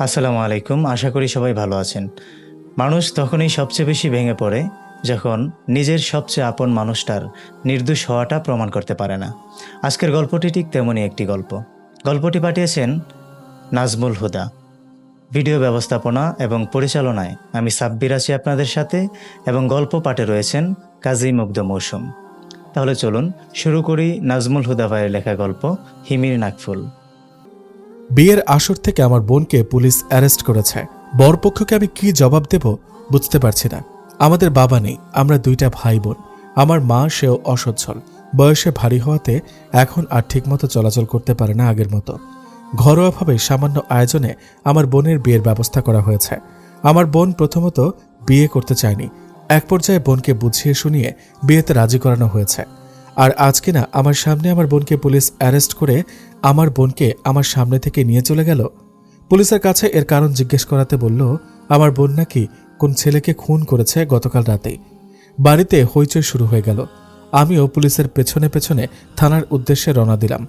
আসসালামু আলাইকুম। আশা করি সবাই ভালো আছেন। মানুষ তখনই সবচেয়ে বেশি ভেঙে পড়ে যখন নিজের সবচেয়ে আপন মানুষটার নির্দোষ হওয়াটা প্রমাণ করতে পারে না। আজকের গল্পটি ঠিক তেমনই একটি গল্প। গল্পটি পাঠিয়েছেন নাজমুল হুদা। ভিডিও ব্যবস্থাপনা এবং পরিচালনায় আমি সাব্বির আছি আপনাদের সাথে, এবং গল্প পাঠে রয়েছেন কাজী মুগ্ধ মৌসুম। তাহলে চলুন শুরু করি নাজমুল হুদা ভাইয়ের লেখা গল্প হিমির নাকফুল। বিয়ের আসর থেকে আমার বোনকে পুলিশ অ্যারেস্ট করেছে। বরপক্ষকে আমি কি জবাব দেব বুঝতে পারছি না। আমাদের বাবা নেই, আমরা দুইটা ভাই বোন। আমার মা সেও অসচ্ছল, বয়সে ভারী হওয়াতে এখন আর ঠিকমতো চলাচল করতে পারে না আগের মতো। ঘরোয়াভাবে সামান্য আয়োজনে আমার বোনের বিয়ের ব্যবস্থা করা হয়েছে। আমার বোন প্রথমত বিয়ে করতে চায়নি, এক পর্যায়ে বোনকে বুঝিয়ে শুনিয়ে বিয়েতে রাজি করানো হয়েছে। আর আজকে না আমার সামনে আমার বোনকে পুলিশ অ্যারেস্ট করে আমার বোনকে আমার সামনে থেকে নিয়ে চলে গেল। পুলিশের কাছে এর কারণ জিজ্ঞেস করাতে বলল আমার বোন নাকি কোন ছেলেকে খুন করেছে গতকাল রাতেই। বাড়িতে হইচই শুরু হয়ে গেল। আমিও পুলিশের পেছনে পেছনে থানার উদ্দেশ্যে রওনা দিলাম।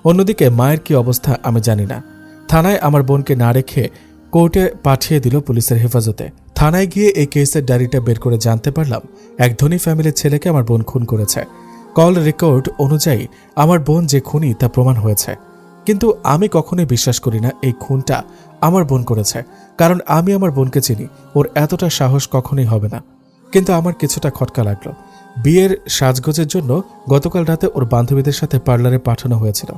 অন্যদিকে মায়ের কি অবস্থা আমি জানি না। থানায় আমার বোনকে না রেখে কোর্টে পাঠিয়ে দিল পুলিশের হেফাজতে। থানায় গিয়ে এই কেসের ডায়েরিটা বের করে জানতে পারলাম এক ধনী ফ্যামিলির ছেলেকে আমার বোন খুন করেছে। কল রেকর্ড অনুযায়ী আমার বোন যে খুনি তা প্রমাণ হয়েছে। কিন্তু আমি কখনোই বিশ্বাস করি না এই খুনটা আমার বোন করেছে, কারণ আমি আমার বোনকে চিনি, ওর এতটা সাহস কখনোই হবে না। কিন্তু আমার কিছুটা খটকা লাগলো। বিয়ের সাজগোজের জন্য গতকাল রাতে ওর বান্ধবীদের সাথে পার্লারে পাঠানো হয়েছিল।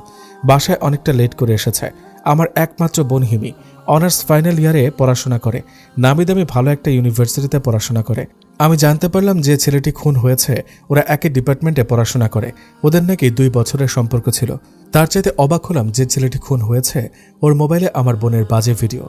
বাসায় অনেকটা লেট করে এসেছে। আমার একমাত্র বোন হিমি অনার্স ফাইনাল ইয়ারে পড়াশোনা করে, নামি দামি ভালো একটা ইউনিভার্সিটিতে পড়াশোনা করে। আমি জানতে পারলাম যে ছেলেটি খুন হয়েছে ওরা একই ডিপার্টমেন্টে পড়াশোনা করে, ওদের নাকি 2 বছরের সম্পর্ক ছিল। তার চাইতে অবাক হলাম যে ছেলেটি খুন হয়েছে ওর মোবাইলে আমার বোনের বাজে ভিডিও।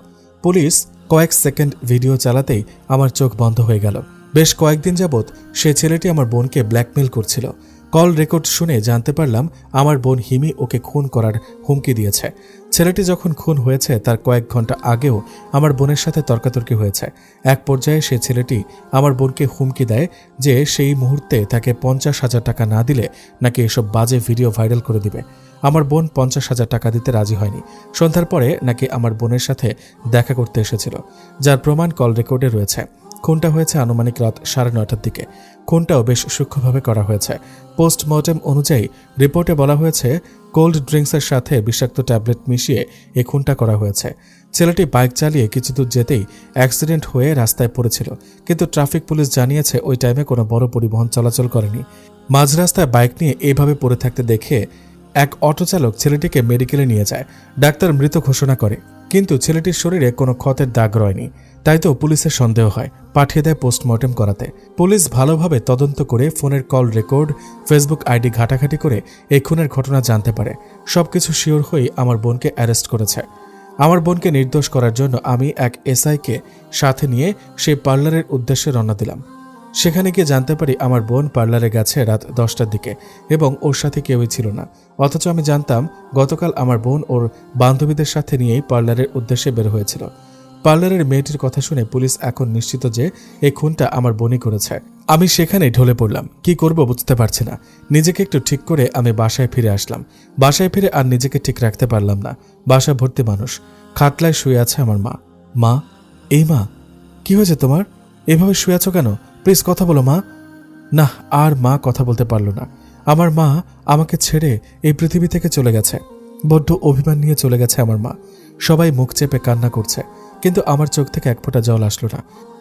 পুলিশ কয়েক সেকেন্ড ভিডিও চালাতেই আমার চোখ বন্ধ হয়ে গেল। বেশ কয়েকদিন যাবৎ সে ছেলেটি আমার বোনকে ব্ল্যাকমেল করছিল। কল রেকর্ড শুনে জানতে পারলাম আমার বোন হিমি ওকে খুন করার হুমকি দিয়েছে। ছেলেটি যখন খুন হয়েছে তার কয়েক ঘন্টা আগেও আমার বোনের সাথে তর্কাতর্কি হয়েছে। এক পর্যায়ে সে ছেলেটি আমার বোনকে হুমকি দেয় যে সেই মুহূর্তে তাকে 50,000 টাকা না দিলে নাকি এসব বাজে ভিডিও ভাইরাল করে দিবে। আমার বোন 50,000 টাকা দিতে রাজি হয়নি। সন্ধ্যার পরে নাকি আমার বোনের সাথে দেখা করতে এসেছিল, যার প্রমাণ কল রেকর্ডে রয়েছে। খুনটা হয়েছে আনুমানিক রাত 9:30টার দিকে। খুনটাও বেশ সূক্ষ্মভাবে করা হয়েছে। পোস্টমর্টেম অনুযায়ী রিপোর্টে বলা হয়েছে কোল্ড ড্রিঙ্কসের সাথে বিষাক্ত ট্যাবলেট মিশিয়ে এই খুনটা করা হয়েছে। ছেলেটি বাইক চালিয়ে কিছু দূর যেতেই অ্যাক্সিডেন্ট হয়ে রাস্তায় পড়েছিল, কিন্তু ট্রাফিক পুলিশ জানিয়েছে ওই টাইমে কোনো বড় পরিবহন চলাচল করেনি। মাঝ রাস্তায় বাইক নিয়ে এইভাবে পড়ে থাকতে দেখে এক অটো চালক ছেলেটিকে মেডিকেলে নিয়ে যায়। ডাক্তার মৃত ঘোষণা করে, কিন্তু ছেলেটির শরীরে কোনো ক্ষতের দাগ রয়নি। তাই তো পুলিশের সন্দেহ হয়, পাঠিয়ে দেয় পোস্টমর্টেম করাতে। পুলিশ ভালোভাবে তদন্ত করে ফোনের কল রেকর্ড, ফেসবুক আইডি ঘাটাঘাটি করে এই খুনের ঘটনা জানতে পারে। সবকিছু শিওর হয়ে আমার বোনকে অ্যারেস্ট করেছে। আমার বোনকে নির্দোষ করার জন্য আমি এক এসআইকে সাথে নিয়ে সেই পার্লারের উদ্দেশ্যে রওনা দিলাম। সেখানে গিয়ে জানতে পারি আমার বোন পার্লারে গেছে রাত 10টার দিকে এবং ওর সাথে কেউই ছিল না। অথচ আমি জানতাম গতকাল আমার বোন ওর বান্ধবীদের সাথে নিয়েই পার্লারের উদ্দেশ্যে বের হয়েছিল। পার্লারের মেয়েটির কথা শুনে পুলিশ এখন নিশ্চিত যে এই খুনটা আমার বোনই করেছে। আমি সেখানে ঢলে পড়লাম, কি করব বুঝতে পারছি না। নিজেকে একটু ঠিক করে আমি বাসায় ফিরে আসলাম। বাসায় ফিরে আর নিজেকে ঠিক রাখতে পারলাম না। বাসা ভর্তি মানুষ, খাটলায় শুয়ে আছে আমার মা। মা, এই মা, কি হয়েছে তোমার? এভাবে শুয়ে আছো কেন? প্লিজ কথা বলো মা। না, আর মা কথা বলতে পারল না। আমার মা আমাকে ছেড়ে এই পৃথিবী থেকে চলে গেছে। বড্ড অভিমান নিয়ে চলে গেছে আমার মা। সবাই মুখ চেপে কান্না করছে, কিন্তু আমার চোখ থেকে এক ফোঁটা জল আসলো না।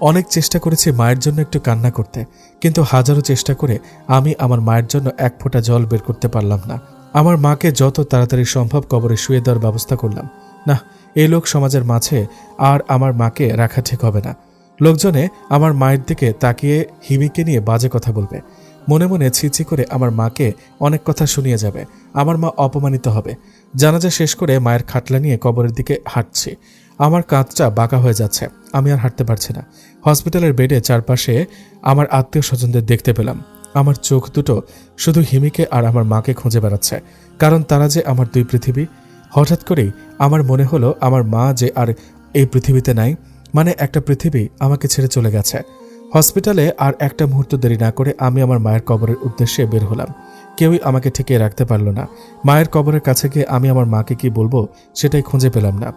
অনেক চেষ্টা করেছি মায়ের জন্য একটু কান্না করতে, কিন্তু হাজারো চেষ্টা করে আমি আমার মায়ের জন্য এক ফোঁটা জল বের করতে পারলাম না। আমার মাকে যত তাড়াতাড়ি সম্ভব কবরে শুয়ে দেওয়ার ব্যবস্থা করলাম। না, এই লোক সমাজের মাঝে আর আমার মাকে রাখা ঠিক হবে না। লোকজনে আমার মায়ের দিকে তাকিয়ে হিমিকে নিয়ে বাজে কথা বলবে। মনে মনে ছিছি করে আমার মাকে অনেক কথা শুনিয়ে যাবে। আমার মা অপমানিত হবে। জানাজা শেষ করে মায়ের খাটলা নিয়ে কবরের দিকে হাঁটছি। আমার কাঁধটা বাঁকা হয়ে যাচ্ছে, আমি আর হাঁটতে পারছি না। হসপিটালের বেডে চারপাশে আমার আত্মীয় স্বজনদের দেখতে পেলাম। আমার চোখ দুটো শুধু হিমিকে আর আমার মাকে খুঁজে বেড়াচ্ছে, কারণ তারা যে আমার 2 পৃথিবী। হঠাৎ করেই আমার মনে হলো আমার মা যে আর এই পৃথিবীতে নাই, মানে একটা পৃথিবী আমাকে ছেড়ে চলে গেছে। হসপিটালে আর একটা মুহূর্ত দেরি না করে আমি আমার মায়ের কবরের উদ্দেশ্যে বের হলাম। কেউই আমাকে ঠেকিয়ে রাখতে পারল না। মায়ের কবরের কাছে গিয়ে আমি আমার মাকে কি বলবো সেটাই খুঁজে পেলাম না।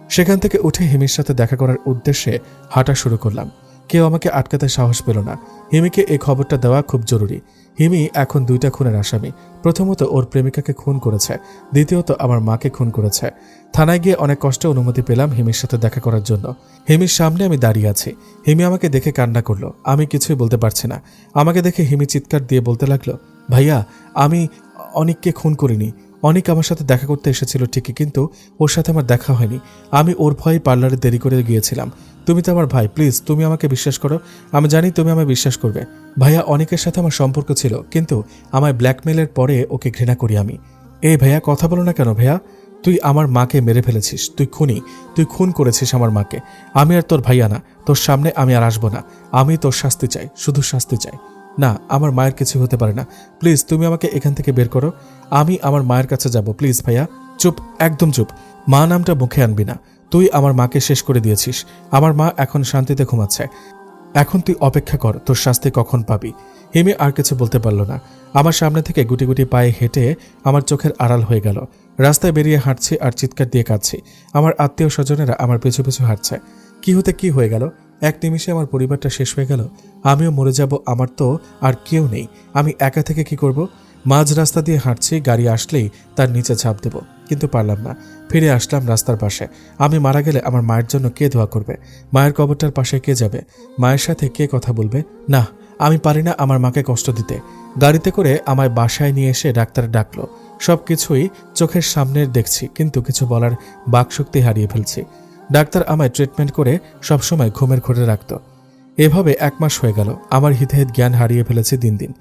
সেখান থেকে উঠে হিমির সাথে দেখা করার উদ্দেশ্যে হাঁটা শুরু করলাম। কেউ আমাকে আটকাতে সাহস পেল না। হিমিকে এই খবরটা দেওয়া খুব জরুরি। হিমি এখন 2টা খুনের আসামি। প্রথমত ওর প্রেমিকাকে খুন করেছে, দ্বিতীয়ত আমার মাকে খুন করেছে। থানায় গিয়ে অনেক কষ্টে অনুমতি পেলাম হিমির সাথে দেখা করার জন্য। হিমির সামনে আমি দাঁড়িয়ে আছি। হিমি আমাকে দেখে কান্না করলো। আমি কিছুই বলতে পারছি না। আমাকে দেখে হিমি চিৎকার দিয়ে বলতে লাগলো, ভাইয়া, আমি অনিককে খুন করিনি। অনিক আমার সাথে দেখা করতে এসেছিল ঠিকই, কিন্তু ওর সাথে আমার দেখা হয়নি। আমি ওর ভয়ে পার্লারে দেরি করে গিয়েছিলাম। তুমি তো আমার ভাই, প্লিজ তুমি আমাকে বিশ্বাস করো। আমি জানি তুমি আমায় বিশ্বাস করবে। ভাইয়া, অনিকের সাথে আমার সম্পর্ক ছিল, কিন্তু আমায় ব্ল্যাকমেলের পরে ওকে ঘৃণা করি আমি। এই ভাইয়া, কথা বলো না কেন ভাইয়া? তুই আমার মাকে মেরে ফেলেছিস, তুই খুনি, তুই খুন করেছিস আমার মাকে। আমি আর তোর ভাইয়া না, তোর সামনে আমি আর আসবো না। আমি তোর শাস্তি চাই, শুধু শাস্তি চাই। না, আমার মায়ের কিছু হতে পারে না। প্লিজ তুমি আমাকে এখান থেকে বের করো। আমি আমার মায়ের কাছে যাব, প্লিজ ভাইয়া। চুপ, একদম চুপ। মা নামটা মুখে আনবি না। তুই আমার মাকে শেষ করে দিয়েছিস। আমার মা এখন শান্তিতে ঘুমাচ্ছে। এখন তুই অপেক্ষা কর, তোর শাস্তি কখন পাবি। হিমি আর কিছু বলতে পারল না। আমার সামনে থেকে গুটি গুটি পায়ে হেঁটে আমার চোখের আড়াল হয়ে গেল। রাস্তায় বেরিয়ে হাঁটছি আর চিৎকার দিয়ে কাঁদছি। আমার আত্মীয় স্বজনেরা আমার পিছু পিছু হাঁটছে। কি হতে কি হয়ে গেল? এক নিমিষে আমার পরিবারটা শেষ হয়ে গেল। আমিও মরে যাব, আমার তো আর কেউ নেই। আমি একা থেকে কি করব? মাঝ রাস্তা দিয়ে হাঁটছি, গাড়ি আসলেই তার নিচে ঝাঁপ দেব, কিন্তু পারলাম না। ফিরে আসলাম রাস্তার পাশে। আমি মারা গেলে আমার মায়ের জন্য কে দোয়া করবে? মায়ের কবরটার পাশে কে যাবে? মায়ের সাথে কে কথা বলবে? না, আমি পারি না আমার মাকে কষ্ট দিতে। গাড়িতে করে আমায় বাসায় নিয়ে এসে ডাক্তার ডাকলো। সব কিছুই চোখের সামনে দেখছি, কিন্তু কিছু বলার বাকশক্তি হারিয়ে ফেলছি। ডাক্তার আমায় ট্রিটমেন্ট করে সবসময় ঘুমের ঘোরে রাখত। এভাবে 1 মাস হয়ে গেল। আমার হিতাহিত জ্ঞান হারিয়ে ফেলেছি দিন দিন।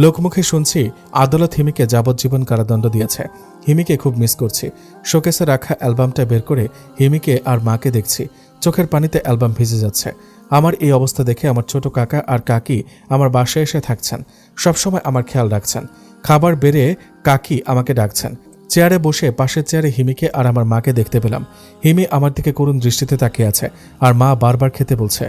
লোকমুখে শুনছি আদালত হিমিকে যাবজ্জীবন কারাদণ্ড দিয়েছে। হিমিকে খুব মিস করছি। শোকেসে রাখা অ্যালবামটা বের করে হিমিকে আর মাকে দেখছি। চোখের পানিতে অ্যালবাম ভিজে যাচ্ছে। আমার এই অবস্থা দেখে আমার ছোট কাকা আর কাকি আমার বাসায় এসে থাকছেন। সবসময় আমার খেয়াল রাখছেন। খাবার বেড়ে কাকি আমাকে ডাকছেন। চেয়ারে বসে পাশের চেয়ারে হিমিকে আর আমার মাকে দেখতে পেলাম। হিমি আমার দিকে করুণ দৃষ্টিতে তাকিয়ে আছে, আর মা বারবার খেতে বলছে।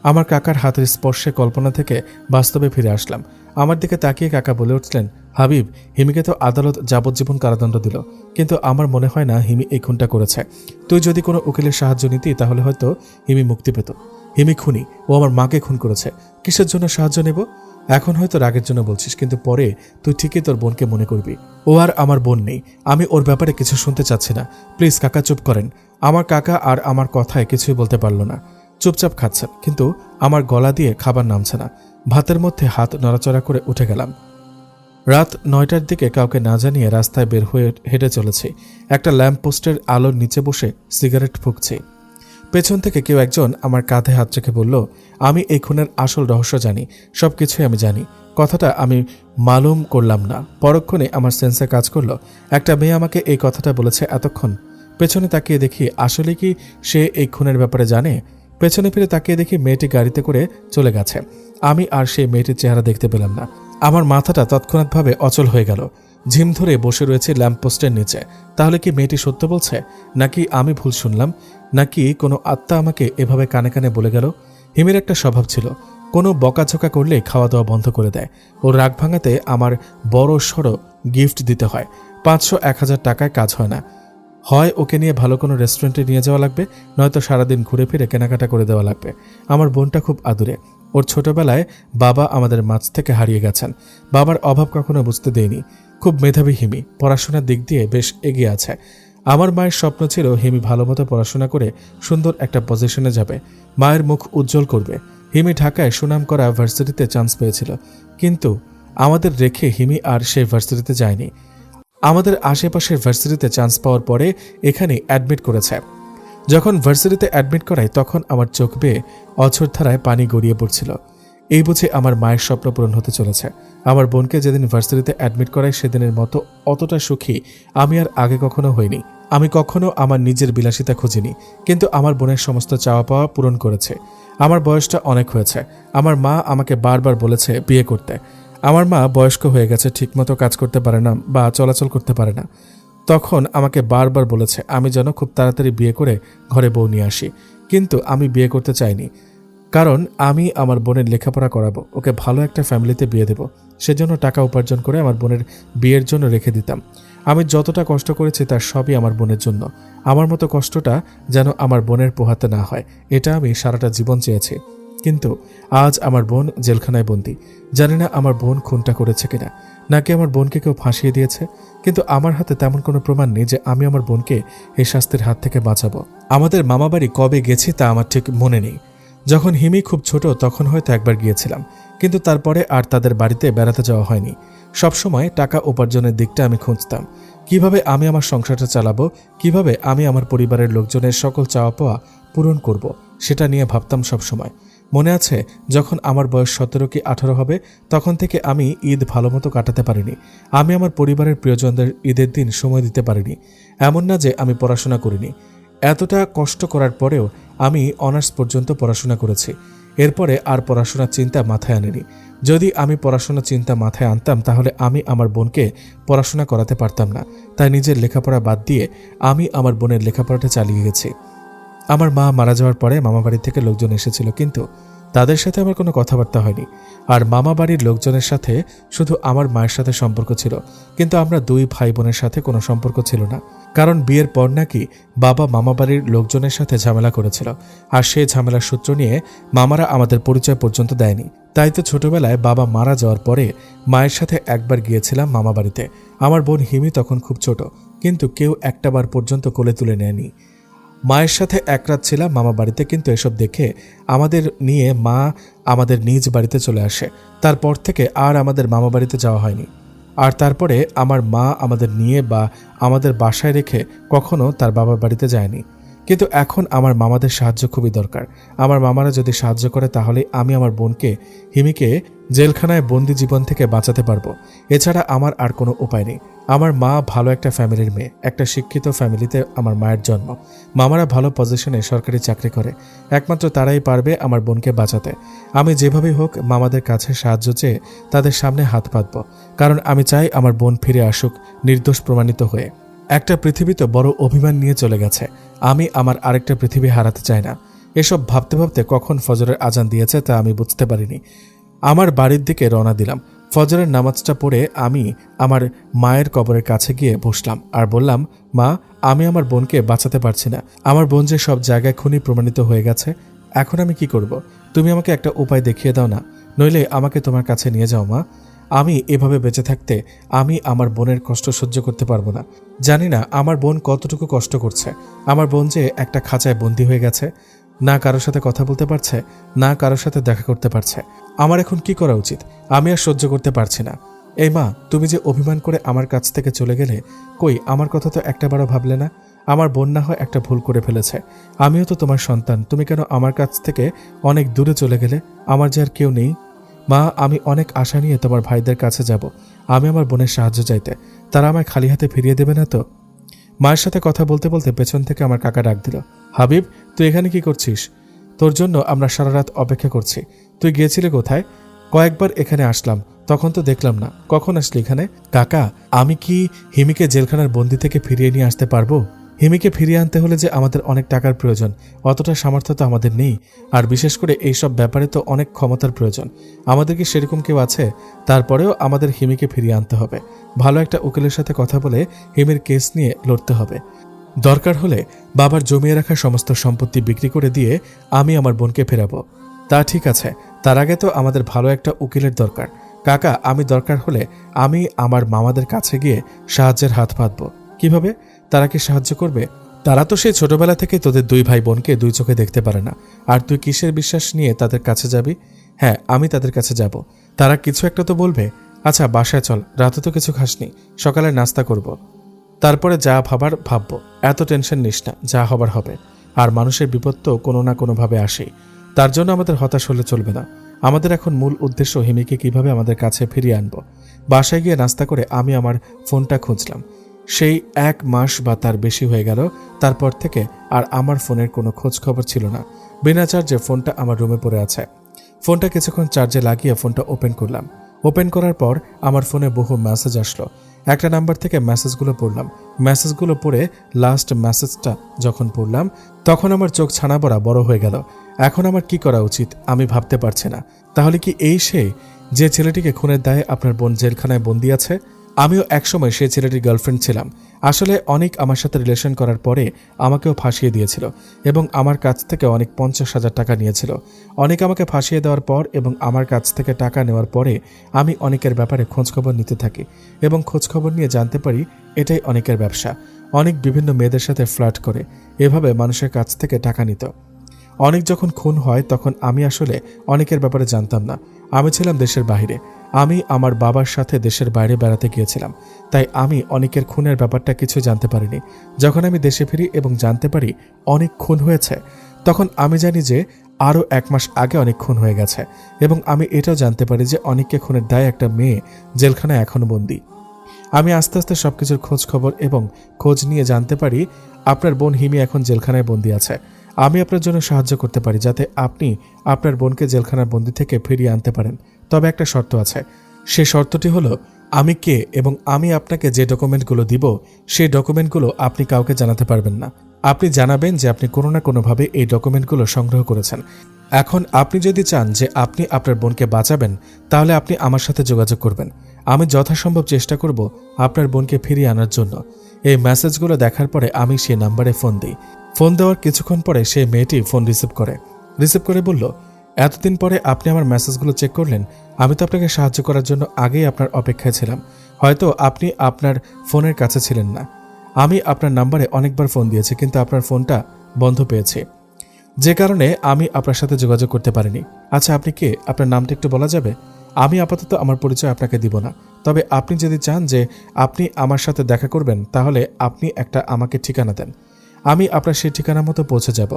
আমার কাকার হাতের স্পর্শে কল্পনা থেকে বাস্তবে ফিরে আসলাম। আমার দিকে তাকিয়ে কাকা বলে উঠলেন, হাবিব, হিমিকে তো আদালত যাবজ্জীবন কারাদণ্ড দিল, কিন্তু আমার মনে হয় না হিমি এই খুনটা করেছে। তুই যদি কোনো উকিলের সাহায্য নিতি তাহলে হয়তো হিমি মুক্তি পেত। হিমি খুনি, ও আমার মাকে খুন করেছে। কিসের জন্য সাহায্য নেব? এখন হয়তো রাগের জন্য বলছিস, কিন্তু পরে তুই ঠিকই তোর বোনকে মনে করবি। ও আর আমার বোন নেই। আমি ওর ব্যাপারে কিছু শুনতে চাচ্ছি না। প্লিজ কাকা চুপ করেন। আমার কাকা আর আমার কথায় কিছুই বলতে পারল না। চুপচাপ খাচ্ছেন, কিন্তু আমার গলা দিয়ে খাবার নামছে না। ভাতের মধ্যে হাত নড়াচড়া করে উঠে গেলাম। রাত 9টার দিকে কাউকে না জানিয়ে রাস্তায় বের হয়ে হেঁটে চলেছি। একটা ল্যাম্পপোস্টের আলোর নিচে বসে সিগারেট ফুঁকছি। পেছন থেকে কেউ একজন আমার কাঁধে হাত রেখে বলল, আমি এই খুনের আসল রহস্য জানি, সব কিছুই আমি জানি। কথাটা আমি মালুম করলাম না, পরক্ষণে আমার সেন্সে কাজ করলো। একটা মেয়ে আমাকে এই কথাটা বলেছে এতক্ষণ। পেছনে তাকিয়ে দেখি আসলে কি সে এই খুনের ব্যাপারে জানে। পেছনে ফিরে তাকিয়ে দেখি মেয়েটি গাড়িতে করে চলে গেছে। আমি আর সেই মেয়েটির চেহারা দেখতে পেলাম না। আমার মাথাটা তৎক্ষণাৎভাবে অচল হয়ে গেল। ঝিম ধরে বসে রয়েছে ল্যাম্পপোস্টের নিচে। তাহলে কি মেয়েটি সত্য বলছে, নাকি আমি ভুল শুনলাম, নাকি কোনো আত্মা আমাকে এভাবে কানে কানে বলে গেল? হিমির একটা স্বভাব ছিল, কোনো বকাঝকা করলে খাওয়া দাওয়া বন্ধ করে দেয়। ওর রাগ ভাঙাতে আমার বড় সড়ো গিফট দিতে হয়। 500-1000 টাকায় কাজ হয় না। হয় ওকে নিয়ে ভালো কোনো রেস্টুরেন্টে নিয়ে যাওয়া লাগবে, নয়তো সারাদিন ঘুরে ফিরে কেনাকাটা করে দেওয়া লাগবে। আমার বোনটা খুব আদুরে। ওর ছোটবেলায় বাবা আমাদের মাঝ থেকে হারিয়ে গেছেন। বাবার অভাব কখনো বুঝতে দেয়নি। খুব মেধাবী হিমি, পড়াশোনার দিক দিয়ে বেশ এগিয়ে আছে। আমার মায়ের স্বপ্ন ছিল হিমি ভালোমতো পড়াশোনা করে সুন্দর একটা পজিশনে যাবে, মায়ের মুখ উজ্জ্বল করবে। হিমি ঢাকায় সুনাম করা ভার্সিটিতে চান্স পেয়েছিল, কিন্তু আমাদের রেখে হিমি আর সেই ভার্সিটিতে যায়নি। আমাদের আশেপাশের ভার্সিটিতে চান্স পাওয়ার পরে এখানে অ্যাডমিট করেছে। যখন ভার্সিটিতে অ্যাডমিট করায় তখন আমার চোখ বেয়ে অঝোর ধারায় পানি গড়িয়ে পড়ছিল। এই বুঝে আমার মায়ের স্বপ্ন পূরণ হতে চলেছে। আমার বোনকে যেদিন ভার্সিটিতে অ্যাডমিট করায় সেদিনের মতো অতটা সুখী আমি আর আগে কখনো হইনি। আমি কখনো আমার নিজের বিলাসিতা খুঁজিনি, কিন্তু আমার বোনের সমস্ত চাওয়া পাওয়া পূরণ করেছে। আমার বয়সটা অনেক হয়েছে। আমার মা আমাকে বারবার বলেছে বিয়ে করতে। আমার মা বয়স্ক হয়ে গেছে, ঠিকমতো কাজ করতে পারে না বা চলাচল করতে পারে না। তখন আমাকে বারবার বলেছে আমি যেন খুব তাড়াতাড়ি বিয়ে করে ঘরে বউ নিয়ে আসি, কিন্তু আমি বিয়ে করতে চাইনি। কারণ আমি আমার বোনের লেখাপড়া করাবো, ওকে ভালো একটা ফ্যামিলিতে বিয়ে দেব। সেজন্য টাকা উপার্জন করে আমার বোনের বিয়ের জন্য রেখে দিতাম। আমি যতটা কষ্ট করেছি তার সবই আমার বোনের জন্য। আমার মতো কষ্টটা যেন আমার বোনের পোহাতে না হয়, এটা আমি সারাটা জীবন চেয়েছি। কিন্তু আজ আমার বোন জেলখানায় বন্দী। জানি না আমার বোন খুনটা করেছে কিনা, নাকি আমার বোনকে কেউ ফাঁসিয়ে দিয়েছে। কিন্তু আমার হাতে তেমন কোনো প্রমাণ নেই যে আমি আমার বোনকে এই শাস্তির হাত থেকে বাঁচাবো। আমাদের মামাবাড়ি কবে গেছি তা আমার ঠিক মনে নেই। যখন হিমি খুব ছোট তখন হয়তো একবার গিয়েছিলাম, কিন্তু তারপরে আর তাদের বাড়িতে বেড়াতে যাওয়া হয়নি। সবসময় টাকা উপার্জনের দিকটা আমি খুঁজতাম, কিভাবে আমি আমার সংসারটা চালাবো, কিভাবে আমি আমার পরিবারের লোকজনের সকল চাওয়া পাওয়া পূরণ করব, সেটা নিয়ে ভাবতাম সবসময়। মনে আছে যখন আমার বয়স 17 কি 18 হবে, তখন থেকে আমি ঈদ ভালো মতো কাটাতে পারিনি। আমি আমার পরিবারের প্রিয়জনদের ঈদের দিন সময় দিতে পারিনি। এমন না যে আমি পড়াশোনা করিনি, এতটা কষ্ট করার পরেও আমি অনার্স পর্যন্ত পড়াশোনা করেছি। এরপরে আর পড়াশোনার চিন্তা মাথায় আনিনি। যদি আমি পড়াশোনার চিন্তা মাথায় আনতাম তাহলে আমি আমার বোনকে পড়াশোনা করাতে পারতাম না। তাই নিজের লেখাপড়া বাদ দিয়ে আমি আমার বোনের লেখাপড়াটা চালিয়ে গেছি। আমার মা মারা যাওয়ার পরে মামাবাড়ি থেকে লোকজন এসেছিল, কিন্তু তাদের সাথে আমার কোনো কথাবার্তা হয়নি। আর মামাবাড়ির লোকজনের সাথে শুধু আমার মায়ের সাথে সম্পর্ক ছিল, কিন্তু আমরা দুই ভাই বোনের সাথে কোনো সম্পর্ক ছিল না। কারণ বিয়ের পর নাকি বাবা মামাবাড়ির লোকজনের সাথে ঝামেলা করেছিল, আর সেই ঝামেলার সূত্র নিয়ে মামারা আমাদের পরিচয় পর্যন্ত দেয়নি। তাই তো ছোটবেলায় বাবা মারা যাওয়ার পরে মায়ের সাথে একবার গিয়েছিলাম মামাবাড়িতে। আমার বোন হিমি তখন খুব ছোট, কিন্তু কেউ একটাবার পর্যন্ত কোলে তুলে নেয়নি। মায়ের সাথে এক রাত ছিলাম মামা বাড়িতে, কিন্তু এসব দেখে আমাদের নিয়ে মা আমাদের নিজ বাড়িতে চলে আসে। তারপর থেকে আর আমাদের মামা বাড়িতে যাওয়া হয়নি। আর তারপরে আমার মা আমাদের নিয়ে বা আমাদের বাসায় রেখে কখনো তার বাবার বাড়িতে যায়নি। কিন্তু এখন আমার মামাদের সাহায্য খুবই দরকার। আমার মামারা যদি সাহায্য করে তাহলে আমি আমার বোনকে হিমিকে জেলখানায় বন্দি জীবন থেকে বাঁচাতে পারবো। এছাড়া আমার আর কোনো উপায় নেই। আমার মা ভালো একটা ফ্যামিলির মেয়ে, একটা শিক্ষিত ফ্যামিলিতে আমার মায়ের জন্ম। মামারা ভালো পজিশনে সরকারি চাকরি করে, একমাত্র তারাই পারবে আমার বোনকে বাঁচাতে। আমি যেভাবেই হোক মামাদের কাছে সাহায্য চেয়ে তাদের সামনে হাত পাতব, কারণ আমি চাই আমার বোন ফিরে আসুক নির্দোষ প্রমাণিত হয়ে। একটা পৃথিবীতে বড় অভিমান নিয়ে চলে গেছে, আমি আমার আরেকটা পৃথিবী হারাতে চাই না। এসব ভাবতে ভাবতে কখন ফজরের আজান দিয়েছে তা আমি বুঝতে পারিনি। আমার বাড়ির দিকে রওনা দিলাম। ফজরের নামাজটা পড়ে আমি আমার মায়ের কবরের কাছে গিয়ে বসলাম আর বললাম, মা, আমি আমার বোনকে বাঁচাতে পারছি না। আমার বোন যে সব জায়গায় খুনি প্রমাণিত হয়ে গেছে, এখন আমি কি করব? তুমি আমাকে একটা উপায় দেখিয়ে দাও না, নইলে আমাকে তোমার কাছে নিয়ে যাও মা। আমি এভাবে বেঁচে থাকতে আমি আমার বোনের কষ্ট সহ্য করতে পারবো না। জানি না আমার বোন কতটুকু কষ্ট করছে। আমার বোন যে একটা খাঁচায় বন্দী হয়ে গেছে, না কারোর সাথে কথা বলতে পারছে, না কারোর সাথে দেখা করতে পারছে। আমার এখন কি করা উচিত? আমি আর সহ্য করতে পারছি না। এই মা, তুমি যে অভিমান করে আমার কাছ থেকে চলে গেলে, কই আমার কথা তো একটাবারও ভাবলে না? আমার বোন না হয় একটা ভুল করে ফেলেছে, আমিও তো তোমার সন্তান। তুমি কেন আমার কাছ থেকে অনেক দূরে চলে গেলে? আমার যে আর কেউ নেই। মা, আমি অনেক আশা নিয়ে তোমার ভাইদের কাছে যাব, আমি আমার বোনের সাহায্য চাইতে। তারা আমায় খালি হাতে ফিরিয়ে দেবে না তো? মায়ের সাথে কথা বলতে বলতে পেছন থেকে আমার কাকা ডাক দিল, হাবিব, তুই এখানে কি করছিস? তোর জন্য আমরা সারা রাত অপেক্ষা করছি। তুই গিয়েছিলি কোথায়? কয়েকবার এখানে আসলাম, তখন তো দেখলাম না। কখন আসলি এখানে? কাকা, আমি কি হিমিকে জেলখানার বন্দি থেকে ফিরিয়ে নিয়ে আসতে পারবো? হিমিকে ফিরিয়ে আনতে হলে যে আমাদের অনেক টাকার প্রয়োজন, অতটা সামর্থ্য তো আমাদের নেই। আর বিশেষ করে এইসব ব্যাপারে তো অনেক ক্ষমতার প্রয়োজন। আমাদের কি সেরকম কেউ আছে? তারপরেও আমাদের হিমিকে ফিরিয়ে আনতে হবে। ভালো একটা উকিলের সাথে কথা বলে হিমির কেস নিয়ে লড়তে হবে। দরকার হলে বাবার জমিয়ে রাখা সমস্ত সম্পত্তি বিক্রি করে দিয়ে আমি আমার বোনকে ফেরাবো। তা ঠিক আছে, তার আগে তো আমাদের ভালো একটা উকিলের দরকার। কাকা, আমি দরকার হলে আমি আমার মামাদের কাছে গিয়ে সাহায্যের হাত পাতব। কিভাবে? তারা কি সাহায্য করবে? তারা তো সেই ছোটবেলা থেকে তোদের দুই ভাই বোনকে দুই চোখে দেখতে পারে না। আর তুই কিসের বিশ্বাস নিয়ে তাদের কাছে যাবি? হ্যাঁ, আমি তাদের কাছে যাব। তারা কিছু একটা তো বলবে। আচ্ছা, বাসায় চল, রাতে তো কিছু খাসনি, সকালে নাস্তা করব, তারপরে যা ভাবার ভাববো। এত টেনশন নিস না, যা হবার হবে। আর মানুষের বিপদ তো কোনো না কোনোভাবে আসেই, তার জন্য আমাদের হতাশ হলে চলবে না। আমাদের এখন মূল উদ্দেশ্য হিমিকে কিভাবে আমাদের কাছে ফিরিয়ে আনবো। বাসায় গিয়ে নাস্তা করে আমি আমার ফোনটা খুঁজলাম। সেই 1 মাস বা তার বেশি হয়ে গেল, তারপর থেকে আর আমার ফোনের কোনো খোঁজ খবর ছিল না। বিনা চার্জে ফোনটা আমার রুমে পড়ে আছে। ফোনটা কিছুক্ষণ চার্জে লাগিয়ে ফোনটা ওপেন করলাম। ওপেন করার পর আমার ফোনে বহু মেসেজ আসলো। একটা নাম্বার থেকে মেসেজগুলো পড়লাম। মেসেজগুলো পড়ে লাস্ট মেসেজটা যখন পড়লাম, তখন আমার চোখ ছানা বড় হয়ে গেল। এখন আমার কি করা উচিত আমি ভাবতে পারছি না। তাহলে কি এই সে যে ছেলেটিকে খুনের দায়ে আপনার বোন জেলখানায় বন্দি আছে? আমিও একসময় সেই ছেলেটির গার্লফ্রেন্ড ছিলাম। আসলে অনেক আমার সাথে রিলেশন করার পরে আমাকেও ফাঁসিয়ে দিয়েছিল এবং আমার কাছ থেকে অনেক 50,000 টাকা নিয়েছিল। অনেক আমাকে ফাঁসিয়ে দেওয়ার পর এবং আমার কাছ থেকে টাকা নেওয়ার পরে আমি অনেকের ব্যাপারে খোঁজখবর নিতে থাকি এবং খোঁজখবর নিয়ে জানতে পারি এটাই অনেকের ব্যবসা। অনেক বিভিন্ন মেয়েদের সাথে ফ্লার্ট করে এভাবে মানুষের কাছ থেকে টাকা নিত। অনেক যখন খুন হয় তখন আমি আসলে অনেকের ব্যাপারে জানতাম না। আমি ছিলাম দেশের বাইরে। আমি আমার বাবার সাথে দেশের বাইরে বেড়াতে গিয়েছিলাম, তাই আমি অনেকের খুনের ব্যাপারটা কিছু জানতে পারিনি। যখন আমি দেশে ফিরি এবং জানতে পারি অনেক খুন হয়েছে, তখন আমি জানি যে আরও 1 মাস আগে অনেক খুন হয়ে গেছে এবং আমি এটাও জানতে পারি যে অনেককে খুনের দায়ে একটা মেয়ে জেলখানায় এখনও বন্দী। আমি আস্তে আস্তে সবকিছুর খোঁজ খবর এবং খোঁজ নিয়ে জানতে পারি আপনার বোন হিমি এখন জেলখানায় বন্দী আছে। আমি আপনার জন্য সাহায্য করতে পারি যাতে আপনি আপনার বোনকে জেলখানার বন্দী থেকে ফিরিয়ে আনতে পারেন। তবে একটা শর্ত আছে। সেই শর্তটি হলো আমি কে এবং আমি আপনাকে যে ডকুমেন্টগুলো দিব সেই ডকুমেন্টগুলো আপনি কাউকে জানাতে পারবেন না। আপনি জানাবেন যে আপনি কোনো না কোনোভাবে এই ডকুমেন্টগুলো সংগ্রহ করেছেন। এখন আপনি যদি চান যে আপনি আপনার বোনকে বাঁচাবেন, তাহলে আপনি আমার সাথে যোগাযোগ করবেন। আমি যথাসম্ভব চেষ্টা করব আপনার বোনকে ফিরিয়ে আনার জন্য। এই মেসেজগুলো দেখার পরে আমি সেই নাম্বারে ফোন দিই। ফোন দেওয়ার কিছুক্ষণ পরে সেই মেয়েটি ফোন রিসিভ করে বলল, এতদিন পরে আপনি আমার মেসেজগুলো চেক করলেন। আমি তো আপনাকে সাহায্য করার জন্য আগেই আপনার অপেক্ষায় ছিলাম। হয়তো আপনি আপনার ফোনের কাছে ছিলেন না। আমি আপনার নাম্বারে অনেকবার ফোন দিয়েছি, কিন্তু আপনার ফোনটা বন্ধ পেয়েছি, যে কারণে আমি আপনার সাথে যোগাযোগ করতে পারিনি। আচ্ছা, আপনি কে? আপনার নামটা একটু বলা যাবে? আমি আপাতত আমার পরিচয় আপনাকে দিব না, তবে আপনি যদি চান যে আপনি আমার সাথে দেখা করবেন, তাহলে আপনি আমাকে ঠিকানা দেন। আমি আপনার সেই ঠিকানা মতো পৌঁছে যাব।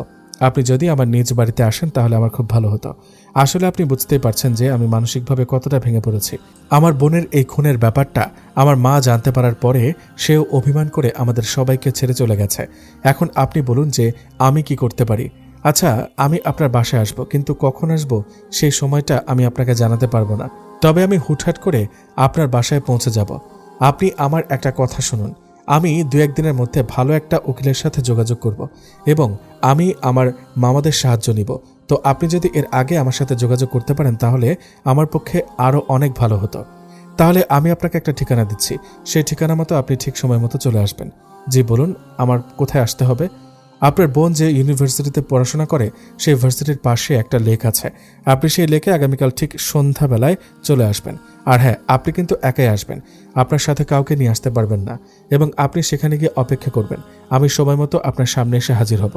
আপনি যদি আমার নিজ বাড়িতে আসেন তাহলে আমার খুব ভালো হতো। আসলে আপনি বুঝতেই পারছেন যে আমি মানসিকভাবে কতটা ভেঙে পড়েছি। আমার বোনের এই খুনের ব্যাপারটা আমার মা জানতে পারার পরে সেও অভিমান করে আমাদের সবাইকে ছেড়ে চলে গেছে। এখন আপনি বলুন যে আমি কি করতে পারি? আচ্ছা, আমি আপনার বাসায় আসব, কিন্তু কখন আসব সেই সময়টা আমি আপনাকে জানাতে পারবো না। তবে আমি হুটহাট করে আপনার বাসায় পৌঁছে যাব। আপনি আমার একটা কথা শুনুন। আমি 2-1 দিনের মধ্যে ভালো একটা উকিলের সাথে যোগাযোগ করব এবং আমি আমার মামাদের সাহায্য নিব। তো আপনি যদি এর আগে আমার সাথে যোগাযোগ করতে পারেন তাহলে আমার পক্ষে আরও অনেক ভালো হতো। তাহলে আমি আপনাকে একটা ঠিকানা দিচ্ছি, সেই ঠিকানা মতো আপনি ঠিক সময় মতো চলে আসবেন। জি বলুন, আমার কোথায় আসতে হবে? আপনার বোন যে ইউনিভার্সিটিতে পড়াশোনা করে সেই ভার্সিটির পাশে একটা লেক আছে। আপনি সেই লেকে আগামীকাল ঠিক সন্ধ্যাবেলায় চলে আসবেন। আর হ্যাঁ, আপনি কিন্তু একাই আসবেন, আপনার সাথে কাউকে নিয়ে আসতে পারবেন না এবং আপনি সেখানে গিয়ে অপেক্ষা করবেন। আমি সময় মতো আপনার সামনে এসে হাজির হব।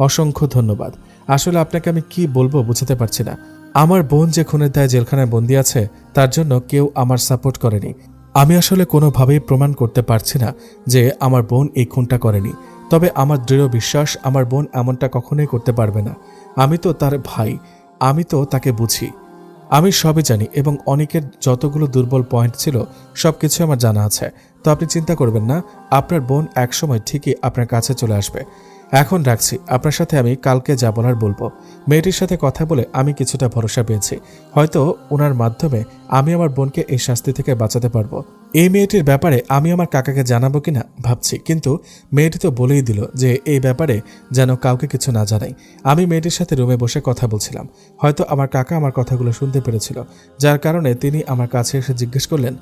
অসংখ্য ধন্যবাদ। আসলে আপনাকে আমি কি বলবো বুঝতে পারছি না। আমার বোন যে খুনের দায়ে জেলখানায় বন্দী আছে তার জন্য কেউ আমার সাপোর্ট করেনি। আমি আসলে কোনোভাবেই প্রমাণ করতে পারছি না যে আমার বোন এই খুনটা করেনি। তবে আমার দৃঢ় বিশ্বাস আমার বোন এমনটা কখনোই করতে পারবে না। আমি তো তার ভাই, আমি তো তাকে বুঝি। আমি সবই জানি এবং অনেকের যতগুলো দুর্বল পয়েন্ট ছিল সবকিছু আমার জানা আছে। তো আপনি চিন্তা করবেন না, আপনার বোন একসময় ঠিকই আপনার কাছে চলে আসবে। এখন রাখছি, আপনার সাথে আমি কালকে যা বলার বলবো। মেয়েটির সাথে কথা বলে আমি কিছুটা ভরসা পেয়েছি, হয়তো ওনার মাধ্যমে আমি আমার বোনকে এই শাস্তি থেকে বাঁচাতে পারবো। এই মেয়েটির ব্যাপারে আমি আমার কাকাকে জানাবো কিনা ভাবছি, কিন্তু মেয়েটি তো বলেই দিল যে এই ব্যাপারে যেন কাউকে কিছু না জানাই। আমি মেয়েটির সাথে রুমে বসে কথা বলছিলাম, হয়তো আমার কাকা আমার কথাগুলো শুনতে পেরেছিল, যার কারণে তিনি আমার কাছে এসে জিজ্ঞেস করলেন,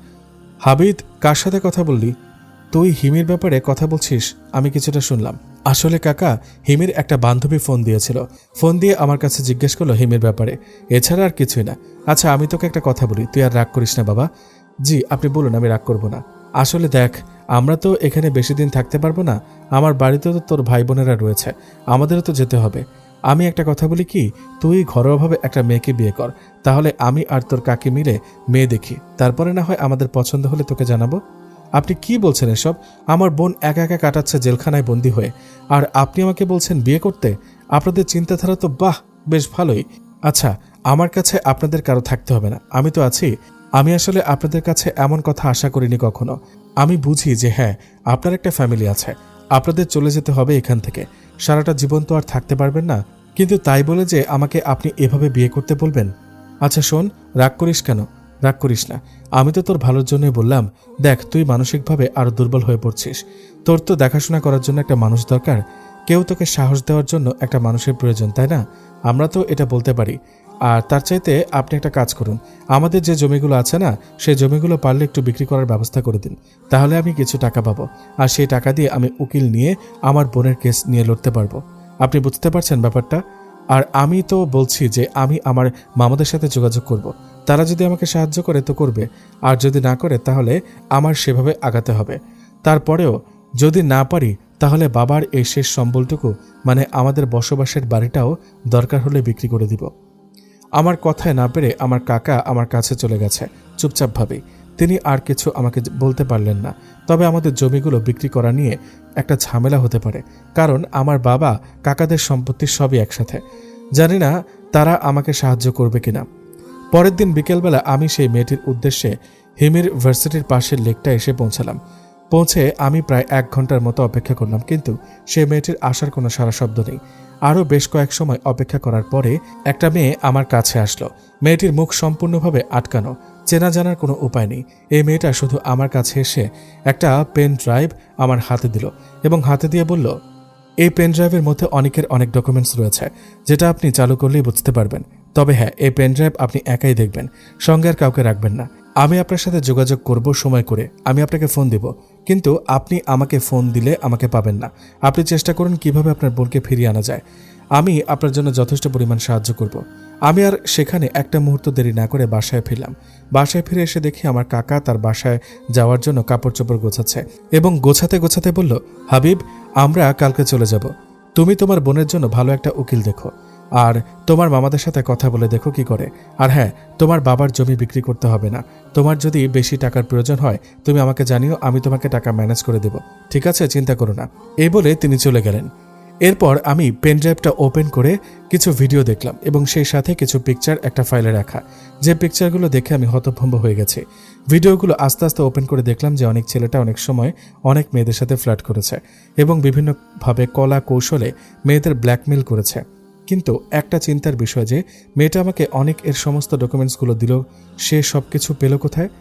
হাবিদ, কার সাথে কথা বললি? তুই হিমির ব্যাপারে কথা বলছিস? আমি কিছুটা শুনলাম। আসলে কাকা, হিমির একটা বান্ধবী ফোন দিয়েছিল। ফোন দিয়ে আমার কাছে জিজ্ঞেস করলো হিমির ব্যাপারে, এছাড়া আর কিছুই না। আচ্ছা, আমি তোকে একটা কথা বলি, তুই আর রাগ করিস না বাবা। জি আপনি বলুন, আমি রাগ করব না। আসলে দেখ, আমরা তো এখানে বেশি দিন থাকতে পারবো না। আমার বাড়িতেও তো তোর ভাই বোনেরা রয়েছে, আমাদেরও তো যেতে হবে। আমি একটা কথা বলি কি, তুই ঘরোয়াভাবে একটা মেয়েকে বিয়ে কর, তাহলে আমি আর তোর কাকি মিলে মেয়ে দেখি, তারপরে না হয় আমাদের পছন্দ হলে তোকে জানাবো। আপনি কি বলছেন এসব? আমার বোন একা একা কাটাচ্ছে জেলখানায় বন্দী হয়ে, আর আপনি আমাকে বলছেন বিয়ে করতে? আপনাদের চিন্তাধারা তো বাহ, বেশ ভালোই। আচ্ছা, আমার কাছে আপনাদের কারো থাকতে হবে না, আমি তো আছি। আমি আসলে আপনাদের কাছে এমন কথা আশা করিনি কখনো। আমি বুঝি যে হ্যাঁ, আপনার একটা ফ্যামিলি আছে, আপনাদের চলে যেতে হবে এখান থেকে, সারাটা জীবন তো আর থাকতে পারবেন না, কিন্তু তাই বলে যে আমাকে আপনি এভাবে বিয়ে করতে বলবেন? আচ্ছা শোন, রাগ করিস কেন? রাগ করিস না, আমি তো তোর ভালোর জন্যই বললাম। দেখ, তুই মানসিকভাবে আরো দুর্বল হয়ে পড়ছিস, তোর তো দেখাশোনা করার জন্য একটা মানুষ দরকার, কেউ তোকে সাহস দেওয়ার জন্য একটা মানুষের প্রয়োজন, তাই না? আমরা তো এটা বলতে পারি। আর তার চাইতে আপনি একটা কাজ করুন, আমাদের যে জমিগুলো আছে না, সেই জমিগুলো পারলে একটু বিক্রি করার ব্যবস্থা করে দিন, তাহলে আমি কিছু টাকা পাবো, আর সেই টাকা দিয়ে আমি উকিল নিয়ে আমার বোনের কেস নিয়ে লড়তে পারবো। আপনি বুঝতে পারছেন ব্যাপারটা? আর আমি তো বলছি যে আমি আমার মামাদের সাথে যোগাযোগ করব, তারা যদি আমাকে সাহায্য করে তো করবে, আর যদি না করে তাহলে আমার সেভাবে আগাতে হবে। তারপরেও যদি না পারি তাহলে বাবার এই শেষ সম্বলটুকু, মানে আমাদের বসবাসের বাড়িটাও দরকার হলে বিক্রি করে দিব। আমার কথায় না পেরে আমার কাকা আমার কাছে চলে গেছে চুপচাপভাবে। তিনি আর কিছু আমাকে বলতে পারলেন না। তবে আমাদের জমিগুলো বিক্রি করা নিয়ে একটা ঝামেলা হতে পারে, কারণ আমার বাবা কাকাদের সম্পত্তি সবই একসাথে। জানি না তারা আমাকে সাহায্য করবে কিনা। পরের দিন বিকেলবেলা আমি সেই মেয়েটির উদ্দেশ্যে হিমির ভার্সিটির পাশের লেকটা এসে পৌঁছালাম। পৌঁছে আমি প্রায় 1 ঘন্টার মতো অপেক্ষা করলাম, কিন্তু সেই মেয়েটির আসার কোনো সারা শব্দ নেই। আরও বেশ কয়েক সময় অপেক্ষা করার পরে একটা মেয়ে আমার কাছে আসলো। মেয়েটির মুখ সম্পূর্ণভাবে আটকানো, চেনা জানার কোনো উপায় নেই। এই মেয়েটা শুধু আমার কাছে এসে একটা পেন ড্রাইভ আমার হাতে দিল এবং হাতে দিয়ে বলল, এই পেন ড্রাইভের মধ্যে অনেকের অনেক ডকুমেন্টস রয়েছে, যেটা আপনি চালু করলেই বুঝতে পারবেন। তবে হ্যাঁ, এই পেন ড্রাইভ আপনি একাই দেখবেন, সঙ্গে আর কাউকে রাখবেন না। আমি আপনার সাথে যোগাযোগ করব সময় করে, আমি আপনাকে ফোন দিব, কিন্তু আপনি আমাকে ফোন দিলে আমাকে পাবেন না। আপনি চেষ্টা করুন কিভাবে আপনার বোনকে ফিরিয়ে আনা যায়। আমি আপনার জন্য যথেষ্ট পরিমাণ সাহায্য করব। আমি আর সেখানে একটা মুহূর্ত দেরি না করে বাসায় ফিরলাম। বাসায় ফিরে এসে দেখি আমার কাকা তার বাসায় যাওয়ার জন্য কাপড় চোপড় গোছাচ্ছে এবং গোছাতে গোছাতে বলল, হাবিব, আমরা কালকে চলে যাব। তুমি তোমার বোনের জন্য ভালো একটা উকিল দেখো, আর তোমার মামাদের সাথে কথা বলে দেখো কি করে। আর হ্যাঁ, তোমার বাবার জমি বিক্রি করতে হবে না। তোমার যদি বেশি টাকার প্রয়োজন হয় তুমি আমাকে জানিও, আমি তোমাকে টাকা ম্যানেজ করে দেব। ঠিক আছে, চিন্তা করো না। এই বলে তিনি চলে গেলেন। এরপর আমি পেনড্রাইভটা ওপেন করে কিছু ভিডিও দেখলাম এবং সেই সাথে কিছু পিকচার একটা ফাইলে রাখা, যে পিকচারগুলো দেখে আমি হতভম্ব হয়ে গেছি। ভিডিওগুলো আস্তে আস্তে ওপেন করে দেখলাম যে অনেক ছেলেটা অনেক সময় অনেক মেয়েদের সাথে ফ্লার্ট করেছে এবং বিভিন্নভাবে কলা কৌশলে মেয়েদের ব্ল্যাকমেল করেছে। কিন্তু একটা চিন্তার বিষয় যে মেয়েটা আমাকে অনেক এর সমস্ত ডকুমেন্টসগুলো দিল, সে সব কিছু পেল কোথায়?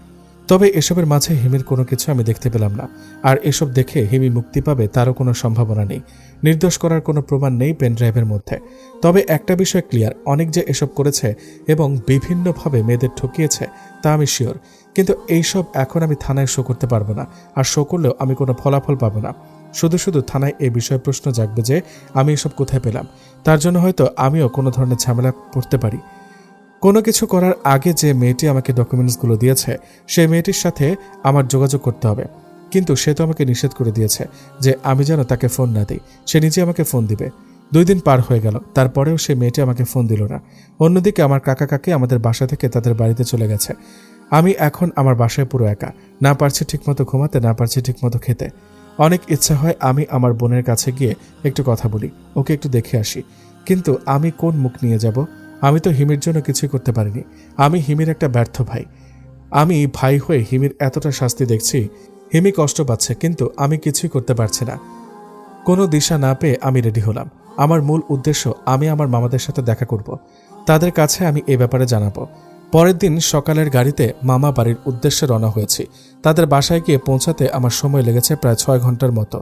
তবে এসবের মাঝে হিমির কোনো কিছু আমি দেখতে পেলাম না। আর এসব দেখে হিমি মুক্তি পাবে তারও কোনো সম্ভাবনা নেই। নির্দোষ করার কোনো প্রমাণ নেই পেনড্রাইভের মধ্যে। তবে একটা বিষয় ক্লিয়ার, অনেক যে এসব করেছে এবং বিভিন্নভাবে মেয়েদের ঠকিয়েছে তা আমি শিওর। কিন্তু এইসব এখন আমি থানায় শো করতে পারবো না, আর শো করলেও আমি কোনো ফলাফল পাবো না। শুধু শুধু থানায় এই বিষয়ে প্রশ্ন জাগবে যে আমি এসব কোথায় পেলাম। তার জন্য হয়তো আমিও কোনো ধরনের ঝামেলা পড়তে পারি। কোনো কিছু করার আগে যে মেয়েটি আমাকে ডকুমেন্টসগুলো দিয়েছে সেই মেয়েটির সাথে আমার যোগাযোগ করতে হবে, কিন্তু সে তো আমাকে নিষেধ করে দিয়েছে যে আমি যেন তাকে ফোন না দিই, সে নিজে আমাকে ফোন দিবে। 2 দিন পার হয়ে গেল, তারপরেও সে মেয়েটি আমাকে ফোন দিল না। অন্যদিকে আমার কাকা কাকি আমাদের বাসা থেকে তাদের বাড়িতে চলে গেছে। আমি এখন আমার বাসায় পুরো একা, না পারছি ঠিকমতো ঘুমাতে, না পারছি ঠিকমতো খেতে। অনেক ইচ্ছা হয় আমি আমার বোনের কাছে গিয়ে একটু কথা বলি, ওকে একটু দেখে আসি, কিন্তু আমি কোন মুখ নিয়ে যাব? আমি তো হিমির জন্য কিছুই করতে পারিনি। আমি হিমির একটা ব্যর্থ ভাই। আমি ভাই হয়ে হিমির এতটা শাস্তি দেখছি, হিমি কষ্ট পাচ্ছে, কিন্তু আমি কিছুই করতে পারছি না। কোনো দিশা না পেয়ে আমি রেডি হলাম। আমার মূল উদ্দেশ্য, আমি আমার মামাদের সাথে দেখা করব, তাদের কাছে আমি এ ব্যাপারে জানাবো। পরের দিন সকালের গাড়িতে মামা বাড়ির উদ্দেশ্যে রওনা হয়েছি। তাদের বাসায় গিয়ে পৌঁছাতে আমার সময় লেগেছে প্রায় 6 ঘন্টার মতো।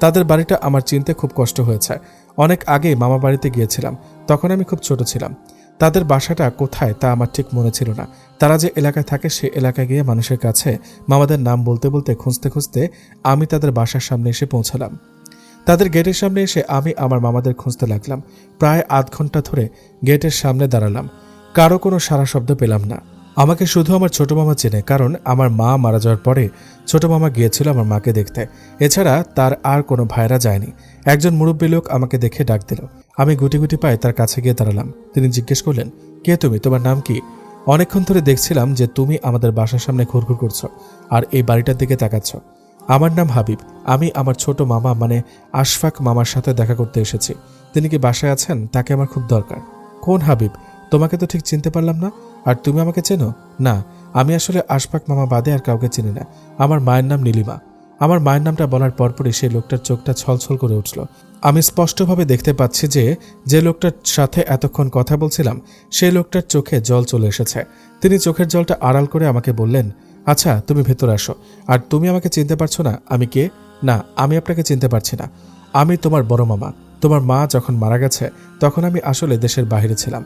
তাদের বাড়িটা আমার চিনতে খুব কষ্ট হয়েছে। অনেক আগেই মামা বাড়িতে গিয়েছিলাম, তখন আমি খুব ছোট ছিলাম। তাদের বাসাটা কোথায় তা আমার ঠিক মনে ছিল না। তারা যে এলাকায় থাকে সে এলাকায় গিয়ে মানুষের কাছে মামাদের নাম বলতে বলতে খুঁজতে খুঁজতে আমি তাদের বাসার সামনে এসে পৌঁছালাম। তাদের গেটের সামনে এসে আমি আমার মামাদের খুঁজতে লাগলাম। প্রায় আধ ঘন্টা ধরে গেটের সামনে দাঁড়ালাম, কারো কোনো সারা শব্দ পেলাম না। আমাকে শুধু আমার ছোট মামা চেনে, কারণ আমার মা মারা যাওয়ার পরে ছোট মামা গিয়েছিল আমার মাকে দেখতে। এছাড়া তার আর কোনো ভাইরা যায়নি। একজন মুরব্বী লোক আমাকে দেখে ডাক দিল। আমি গুটি গুটি পায়ে তার কাছে গিয়ে দাঁড়ালাম। তিনি জিজ্ঞেস করলেন, কে তুমি, তোমার নাম কি? অনেকক্ষণ ধরে দেখছিলাম যে তুমি আমাদের বাসার সামনে ঘুরঘুর করছো আর এই বাড়িটার দিকে তাকাচ্ছ। আমার নাম হাবিব। আমি আমার ছোট মামা মানে আশফাক মামার সাথে দেখা করতে এসেছি। তিনি কি বাসায় আছেন? তাকে আমার খুব দরকার। কোন হাবিব? তোমাকে তো ঠিক চিনতে পারলাম না। আর তুমি আমাকে চেনো? না, আমি আসলে আশফাক মামা বাদে আর কাউকে চিনি না। আমার মায়ের নাম নীলিমা। আমার মায়ের নামটা বলার পরপরই সেই লোকটার চোখটা ছলছল করে উঠল। আমি স্পষ্টভাবে দেখতে পাচ্ছি যে লোকটার সাথে এতক্ষণ কথা বলছিলাম সেই লোকটার চোখে জল চলে এসেছে। তিনি চোখের জলটা আড়াল করে আমাকে বললেন, আচ্ছা তুমি ভেতরে আসো। আর তুমি আমাকে চিনতে পারছো না আমি কে? না, আমি আপনাকে চিনতে পারছি না। আমি তোমার বড় মামা। তোমার মা যখন মারা গেছে তখন আমি আসলে দেশের বাইরে ছিলাম।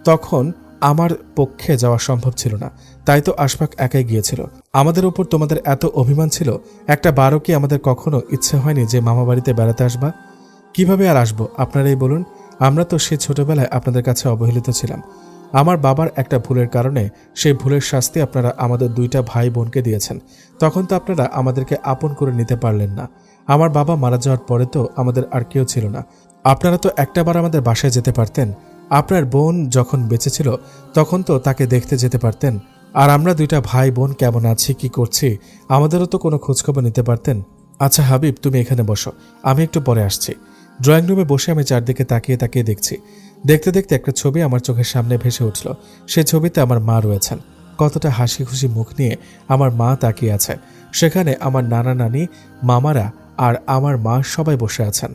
তখন আমার পক্ষে যাওয়া সম্ভব ছিল না, তাই তো আশফাক একাই গিয়েছিল। আমাদের উপর তোমাদের এত অভিমান ছিল, একটা বারও কি আমাদের কখনো ইচ্ছে হয়নি যে মামা বাড়িতে বেড়াতে আসবা? কিভাবে আর আসবো আপনারাই বলুন? আমরা তো সে ছোটবেলায় আপনাদের কাছে অবহেলিত ছিলাম। আমার বাবার একটা ভুলের কারণে সেই ভুলের শাস্তি আপনারা আমাদের দুইটা ভাই বোনকে দিয়েছেন। তখন তো আপনারা আমাদেরকে আপন করে নিতে পারলেন না। আমার বাবা মারা যাওয়ার পরে তো আমাদের আর কেউ ছিল না। আপনারা তো একটাবার আমাদের বাসায় যেতে পারতেন। আপনার বোন যখন বেঁচে ছিল তখন তো তাকে দেখতে যেতে পারতেন। আর আমরা দুইটা ভাই বোন কেমন আছি, কি করছি, আমাদেরও তো কোনো খোঁজখবর নিতে পারতেন। আচ্ছা হাবিব, তুমি এখানে বসো, আমি একটু পরে আসছি। ড্রয়িং রুমে বসে আমি চারদিকে তাকিয়ে তাকিয়ে দেখছি। দেখতে দেখতে একটা ছবি আমার চোখের সামনে ভেসে উঠল। সেই ছবিতে আমার মা রয়েছেন। কতটা হাসি খুশি মুখ নিয়ে আমার মা তাকিয়ে আছে। সেখানে আমার নানা নানি, মামারা আর আমার মা সবাই বসে আছেন।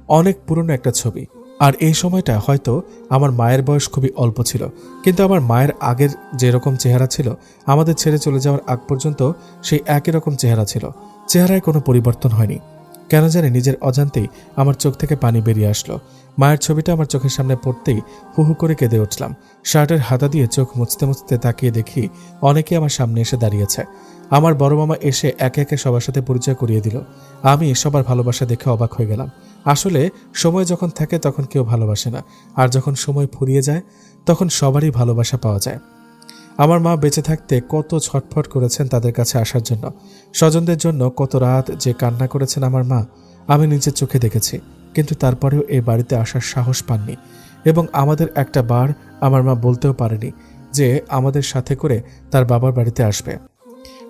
অনেক পুরনো একটা ছবি। আর এই সময়টা হয়তো আমার মায়ের বয়স খুবই অল্প ছিল, কিন্তু আমার মায়ের আগের যেরকম চেহারা ছিল, আমাদের ছেড়ে চলে যাওয়ার আগ পর্যন্ত সেই একই রকম চেহারা ছিল। চেহারায় কোনো পরিবর্তন হয়নি। কেন জানি নিজের অজান্তেই আমার চোখ থেকে পানি বেরিয়ে আসলো। মায়ের ছবিটা আমার চোখের সামনে পড়তেই হু হু করে কেঁদে উঠলাম। শার্টের হাতা দিয়ে চোখ মুছতে মুছতে তাকিয়ে দেখি অনেকে আমার সামনে এসে দাঁড়িয়েছে। আমার বড় মামা এসে একে একে সবার সাথে পরিচয় করিয়ে দিল। আমি সবার ভালোবাসা দেখে অবাক হয়ে গেলাম। আসলে সময় যখন থাকে তখন কেউ ভালোবাসে না, আর যখন সময় ফুরিয়ে যায় তখন সবারই ভালোবাসা পাওয়া যায়। আমার মা বেঁচে থাকতে কত ছটফট করেছেন তাদের কাছে আসার জন্য, স্বজনদের জন্য কত রাত যে কান্না করেছেন আমার মা, আমি নিজের চোখে দেখেছি। কিন্তু তারপরেও এই বাড়িতে আসার সাহস পাননি, এবং আমাদের একটা বার আমার মা বলতেও পারেনি যে আমাদের সাথে করে তার বাবার বাড়িতে আসবে।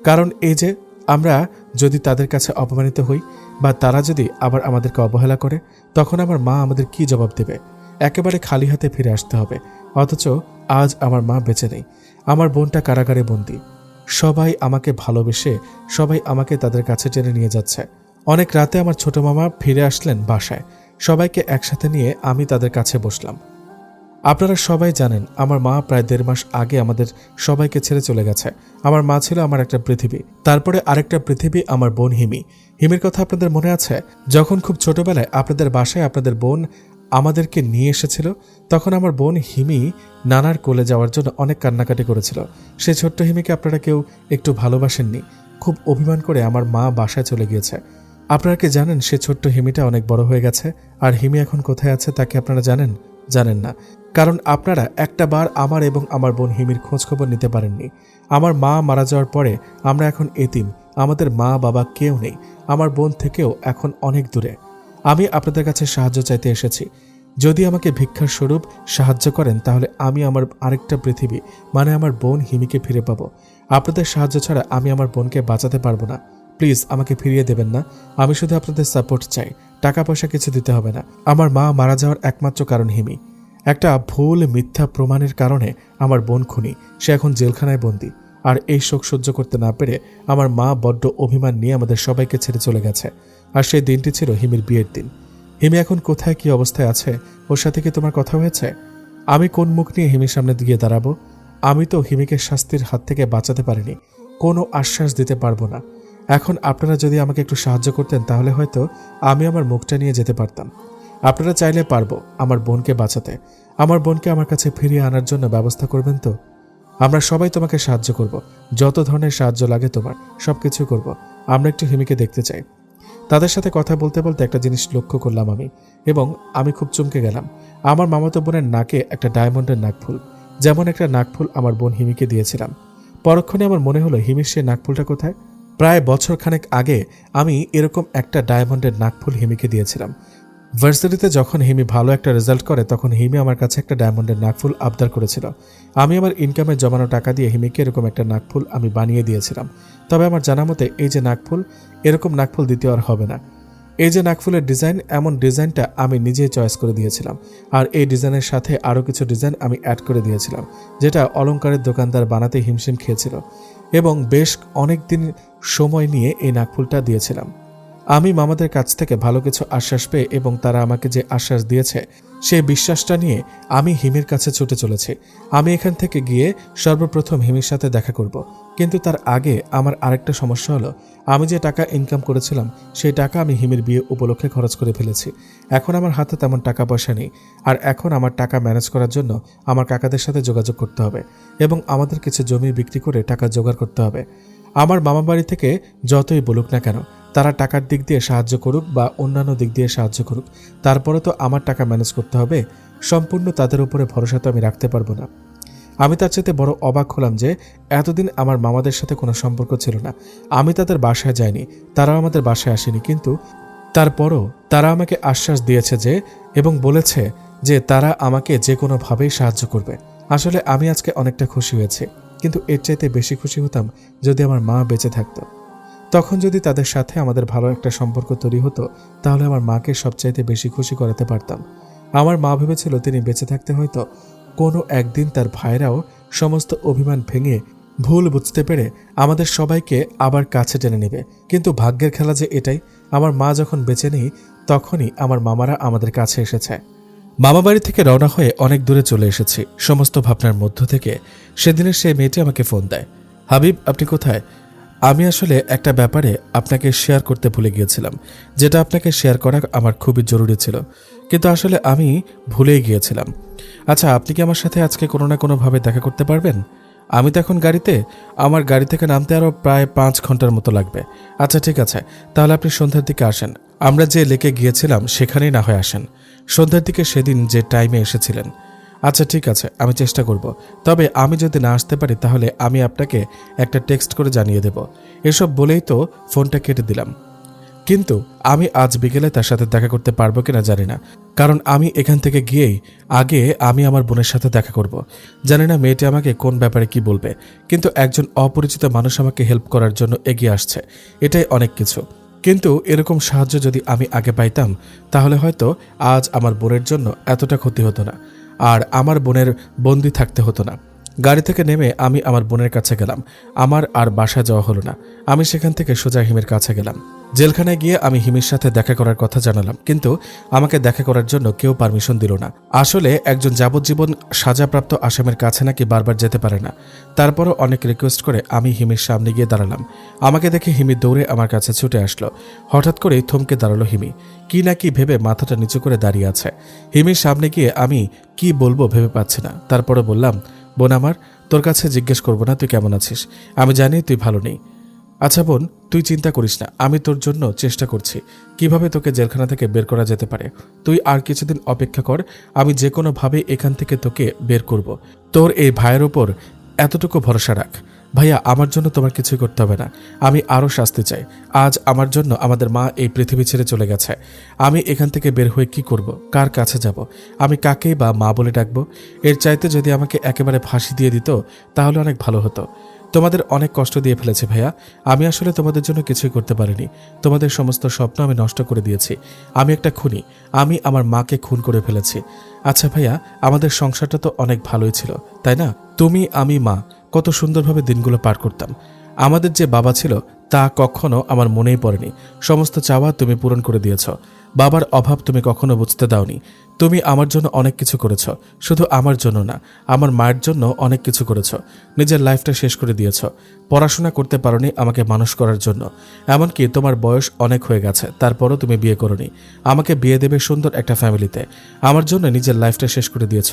কারণ এই যে আমরা যদি তাদের কাছে অপমানিত হই বা তারা যদি আবার আমাদেরকে অবহেলা করে, তখন আমার মা আমাদের কি জবাব দেবে? একেবারে খালি হাতে ফিরে আসতে হবে। অথচ আজ আমার মা বেঁচে নেই, আমার বোনটা কারাগারে বন্দী। সবাই আমাকে ভালোবেসে সবাই আমাকে তাদের কাছে টেনে নিয়ে যাচ্ছে। অনেক রাতে আমার ছোট মামা ফিরে আসলেন বাসায়। সবাইকে একসাথে নিয়ে আমি তাদের কাছে বসলাম। আপনারা সবাই জানেন আমার মা প্রায় 1.5 মাস আগে আমাদের সবাইকে ছেড়ে চলে গেছে। আমার মা ছিল আমার একটা পৃথিবী, তারপরে আরেকটা পৃথিবী আমার বোন হিমি। হিমির কথা আপনাদের মনে আছে? যখন খুব ছোটবেলায় আপনাদের বাসায় আপনাদের বোন আমাদেরকে নিয়ে এসেছিল, তখন আমার বোন হিমি নানার কোলে যাওয়ার জন্য অনেক কান্নাকাটি করেছিল। সেই ছোট্ট হিমিকে আপনারা কেউ একটু ভালোবাসেননি। খুব অভিমান করে আমার মা বাসায় চলে গিয়েছে। আপনারা কি জানেন সে ছোট্ট হিমিটা অনেক বড় হয়ে গেছে? আর হিমি এখন কোথায় আছে তা কি আপনারা জানেন? জানেন না, কারণ আপনারা একটা বার আমার এবং আমার বোন হিমির খোঁজ খবর নিতে পারেননি। আমার মা মারা যাওয়ার পরে আমরা এখন এতিম, আমাদের মা বাবা কেউ নেই। আমার বোন থেকেও এখন অনেক দূরে। আমি আপনাদের কাছে সাহায্য চাইতে এসেছি। যদি আমাকে ভিক্ষার স্বরূপ সাহায্য করেন তাহলে আমি আমার আরেকটা পৃথিবী মানে আমার বোন হিমিকে ফিরে পাবো। আপনাদের সাহায্য ছাড়া আমি আমার বোনকে বাঁচাতে পারবো না। প্লিজ আমাকে ফিরিয়ে দেবেন না। আমি শুধু আপনাদের সাপোর্ট চাই, টাকা পয়সা কিছু দিতে হবে না। আমার মা মারা যাওয়ার একমাত্র কারণ হিমি। একটা ভুল মিথ্যা প্রমাণের কারণে আমার বোন খুনি, সে এখন জেলখানায় বন্দী। আর এই শোক সহ্য করতে না পেরে আমার মা বড্ড অভিমান নিয়ে আমাদের সবাইকে ছেড়ে চলে গেছে। আর সেই দিনটি ছিল হিমির বিয়ের দিন। হিমি এখন কোথায়, কি অবস্থায় আছে? ওর সাথে কি তোমার কথা হয়েছে? আমি কোন মুখ নিয়ে হিমির সামনে গিয়ে দাঁড়াবো? আমি তো হিমিকে শাস্তির হাত থেকে বাঁচাতে পারিনি, কোনো আশ্বাস দিতে পারবো না। এখন আপনারা যদি আমাকে একটু সাহায্য করতেন তাহলে হয়তো আমি আমার মুখটা নিয়ে যেতে পারতাম। আপনারা চাইলে পারবো আমার বোনকে বাঁচাতে। আমার বোনকে আমার কাছে ফিরিয়ে আনার জন্য ব্যবস্থা করবেন তো? আমরা সবাই তোমাকে সাহায্য করব, যত ধরনের সাহায্য লাগে তোমার সবকিছু করব। আমরা একটু হিমিকে দেখতে চাই। তাদের সাথে কথা বলতে বলতে একটা জিনিস লক্ষ্য করলাম আমি, এবং আমি খুব চমকে গেলাম। আমার মামাতো বোনের নাকে একটা ডায়মন্ডের নাকফুল, যেমন একটা নাকফুল আমার বোন হিমিকে দিয়েছিলাম। পরক্ষণে আমার মনে হলো হিমির সে নাকফুলটা কোথায়? প্রায় বছরখানেক আগে আমি এরকম একটা ডায়মন্ডের নাকফুল হিমিকে দিয়েছিলাম। ভার্সিটিতে যখন হিমি ভালো একটা রেজাল্ট করে তখন হিমি আমার কাছে একটা ডায়মন্ডের নাকফুল আবদার করেছিল। আমি আমার ইনকামের জমানো টাকা দিয়ে হিমিকে এরকম একটা নাকফুল আমি বানিয়ে দিয়েছিলাম। তবে আমার জানা মতে এই যে নাকফুল, এরকম নাকফুল দ্বিতীয় আর হবে না। এই যে নাকফুলের ডিজাইন, এমন ডিজাইনটা আমি নিজেই চয়েস করে দিয়েছিলাম। আর এই ডিজাইনের সাথে আরও কিছু ডিজাইন আমি অ্যাড করে দিয়েছিলাম, যেটা অলংকারের দোকানদার বানাতে হিমশিম খেয়েছিল, এবং বেশ অনেক দিন সময় নিয়ে এই নাকফুলটা দিয়েছিলাম। আমি মামাদের কাছ থেকে ভালো কিছু আশ্বাস পেয়ে এবং তারা আমাকে যে আশ্বাস দিয়েছে সেই বিশ্বাসটা নিয়ে আমি হিমির কাছে ছুটে চলেছি। আমি এখান থেকে গিয়ে সর্বপ্রথম হিমির সাথে দেখা করব, কিন্তু তার আগে আমার আরেকটা সমস্যা হলো, আমি যে টাকা ইনকাম করেছিলাম সেই টাকা আমি হিমির বিয়ে উপলক্ষে খরচ করে ফেলেছি। এখন আমার হাতে তেমন টাকা পয়সা নেই, আর এখন আমার টাকা ম্যানেজ করার জন্য আমার কাকাদের সাথে যোগাযোগ করতে হবে এবং আমাদের কিছু জমি বিক্রি করে টাকা জোগাড় করতে হবে। আমার মামা বাড়ি থেকে যতই বলুক না কেন, তারা টাকার দিক দিয়ে সাহায্য করুক বা অন্যান্য দিক দিয়ে সাহায্য করুক, তারপরে তো আমার টাকা ম্যানেজ করতে হবে। সম্পূর্ণ তাদের উপরে ভরসা তো আমি রাখতে পারবো না। আমি তার চাইতে বড় অবাক হলাম যে এতদিন আমার মামাদের সাথে কোনো সম্পর্ক ছিল না। আমি তাদের বাসায় যাইনি, তারাও আমাদের বাসায় আসেনি, কিন্তু তারপরও তারা আমাকে আশ্বাস দিয়েছে যে এবং বলেছে যে তারা আমাকে যে কোনোভাবেই সাহায্য করবে। আসলে আমি আজকে অনেকটা খুশি হয়েছি, কিন্তু এর চাইতে বেশি খুশি হতাম যদি আমার মা বেঁচে থাকতো। তখন যদি তাদের সাথে আমাদের ভালো একটা সম্পর্ক তৈরি হতো, তাহলে আমার মাকে সবচাইতে বেশি খুশি করাতে পারতাম। আমার মা ভেবেছিল তিনি বেঁচে থাকতে হয়তো কোনো একদিন তার ভাইরাও সমস্ত অভিমান ভেঙে ভুল বুঝতে পেরে আমাদের সবাইকে আবার কাছে টেনে নেবে। কিন্তু ভাগ্যের খেলা যে এটাই, আমার মা যখন বেঁচে নেই তখনই আমার মামারা আমাদের কাছে এসেছে। মামা বাড়ি থেকে রওনা হয়ে অনেক দূরে চলে এসেছি। সমস্ত ভাবনার মধ্য থেকে সেদিনের সেই মেয়েটি আমাকে ফোন দেয়। হাবিব, আপনি কোথায়? আমি আসলে একটা ব্যাপারে আপনাকে শেয়ার করতে ভুলে গিয়েছিলাম, যেটা আপনাকে শেয়ার করা আমার খুবই জরুরি ছিল, কিন্তু আসলে আমি ভুলেই গিয়েছিলাম। আচ্ছা, আপনি কি আমার সাথে আজকে কোনো না কোনোভাবে দেখা করতে পারবেন? আমি তো এখন গাড়িতে, আমার গাড়ি থেকে নামতে আরও প্রায় 5 ঘন্টার মতো লাগবে। আচ্ছা ঠিক আছে, তাহলে আপনি সন্ধ্যার দিকে আসেন। আমরা যে লেকে গিয়েছিলাম সেখানেই না হয় আসেন, সন্ধ্যার দিকে সেদিন যে টাইমে এসেছিলেন। আচ্ছা ঠিক আছে, আমি চেষ্টা করব। তবে আমি যদি না আসতে পারি তাহলে আমি আপনাকে একটা টেক্সট করে জানিয়ে দেব। এসব বলেই তো ফোনটা কেটে দিলাম। কিন্তু আমি আজ বিকেলে তার সাথে দেখা করতে পারবো কিনা জানি না, কারণ আমি এখান থেকে গিয়েই আগে আমি আমার বোনের সাথে দেখা করব। জানি না মেয়েটি আমাকে কোন ব্যাপারে কি বলবে, কিন্তু একজন অপরিচিত মানুষ আমাকে হেল্প করার জন্য এগিয়ে আসছে, এটাই অনেক কিছু। কিন্তু এরকম সাহায্য যদি আমি আগে পাইতাম তাহলে হয়তো আজ আমার বোনের জন্য এতটা ক্ষতি হতো না, আর আমার বোনের বন্দি থাকতে হতো না। গাড়ি থেকে নেমে আমি আমার বোনের কাছে গেলাম। আমার আর বাসা যাওয়া হলো না, আমি সেখান থেকে সোজা হিমের কাছে গেলাম। জেলখানায় গিয়ে আমি হিমির সাথে দেখা করার কথা জানালাম, কিন্তু আমাকে দেখা করার জন্য কেউ পারমিশন দিল না। আসলে একজন যাবজ্জীবন সাজাপ্রাপ্ত আসামের কাছে নাকি বারবার যেতে পারে না। তারপরও অনেক রিকোয়েস্ট করে আমি হিমির সামনে গিয়ে দাঁড়ালাম। আমাকে দেখে হিমি দৌড়ে আমার কাছে ছুটে আসলো। হঠাৎ করেই থমকে দাঁড়ালো হিমি, কি না কি ভেবে মাথাটা নিচু করে দাঁড়িয়ে আছে। হিমির সামনে গিয়ে আমি কি বলবো ভেবে পাচ্ছি না। তারপরে বললাম, বোন আমার, তোর কাছে জিজ্ঞেস করবো না তুই কেমন আছিস, আমি জানি তুই ভালো নেই। আচ্ছা বোন, তুই চিন্তা করিস না, আমি তোর জন্য চেষ্টা করছি কিভাবে তোকে জেলখানা থেকে বের করা যেতে পারে। তুই আর কিছুদিন অপেক্ষা কর, আমি যে কোনোভাবে এখান থেকে তোকে বের করব। তোর এই ভাইয়ের ওপর এতটুকু ভরসা রাখ। ভাইয়া, আমার জন্য তোমার কিছুই করতে হবে না, আমি আরও শাস্তি চাই। আজ আমার জন্য আমাদের মা এই পৃথিবী ছেড়ে চলে গেছে। আমি এখান থেকে বের হয়ে কি করব, কার কাছে যাব, আমি কাকেই বা মা বলে ডাকবো? এর চাইতে যদি আমাকে একেবারে ফাঁসি দিয়ে দিত তাহলে অনেক ভালো হতো। তোমাদের অনেক কষ্ট দিয়ে ফেলেছি ভাইয়া, আমি আসলে তোমাদের জন্য কিছুই করতে পারিনি। তোমাদের সমস্ত স্বপ্ন আমি নষ্ট করে দিয়েছি। আমি একটা খুনি, আমি আমার মাকে খুন করে ফেলেছি। আচ্ছা ভাইয়া, আমাদের সংসারটা তো অনেক ভালোই ছিল, তাই না? তুমি, আমি, মা কত সুন্দরভাবে দিনগুলো পার করতাম। আমাদের যে বাবা ছিল তা কখনো আমার মনেই পড়েনি। সমস্ত চাওয়া তুমি পূরণ করে দিয়েছ। বাবার অভাব তুমি কখনো বুঝতে দাওনি। তুমি আমার জন্য অনেক কিছু করেছ, শুধু আমার জন্য না, আমার মায়ের জন্য অনেক কিছু করেছ। নিজের লাইফটা শেষ করে দিয়েছ। পড়াশোনা করতে পারোনি আমাকে মানুষ করার জন্য। এমনকি তোমার বয়স অনেক হয়ে গেছে, তারপরও তুমি বিয়ে করোনি। আমাকে বিয়ে দেবে সুন্দর একটা ফ্যামিলিতে। আমার জন্য নিজের লাইফটা শেষ করে দিয়েছ।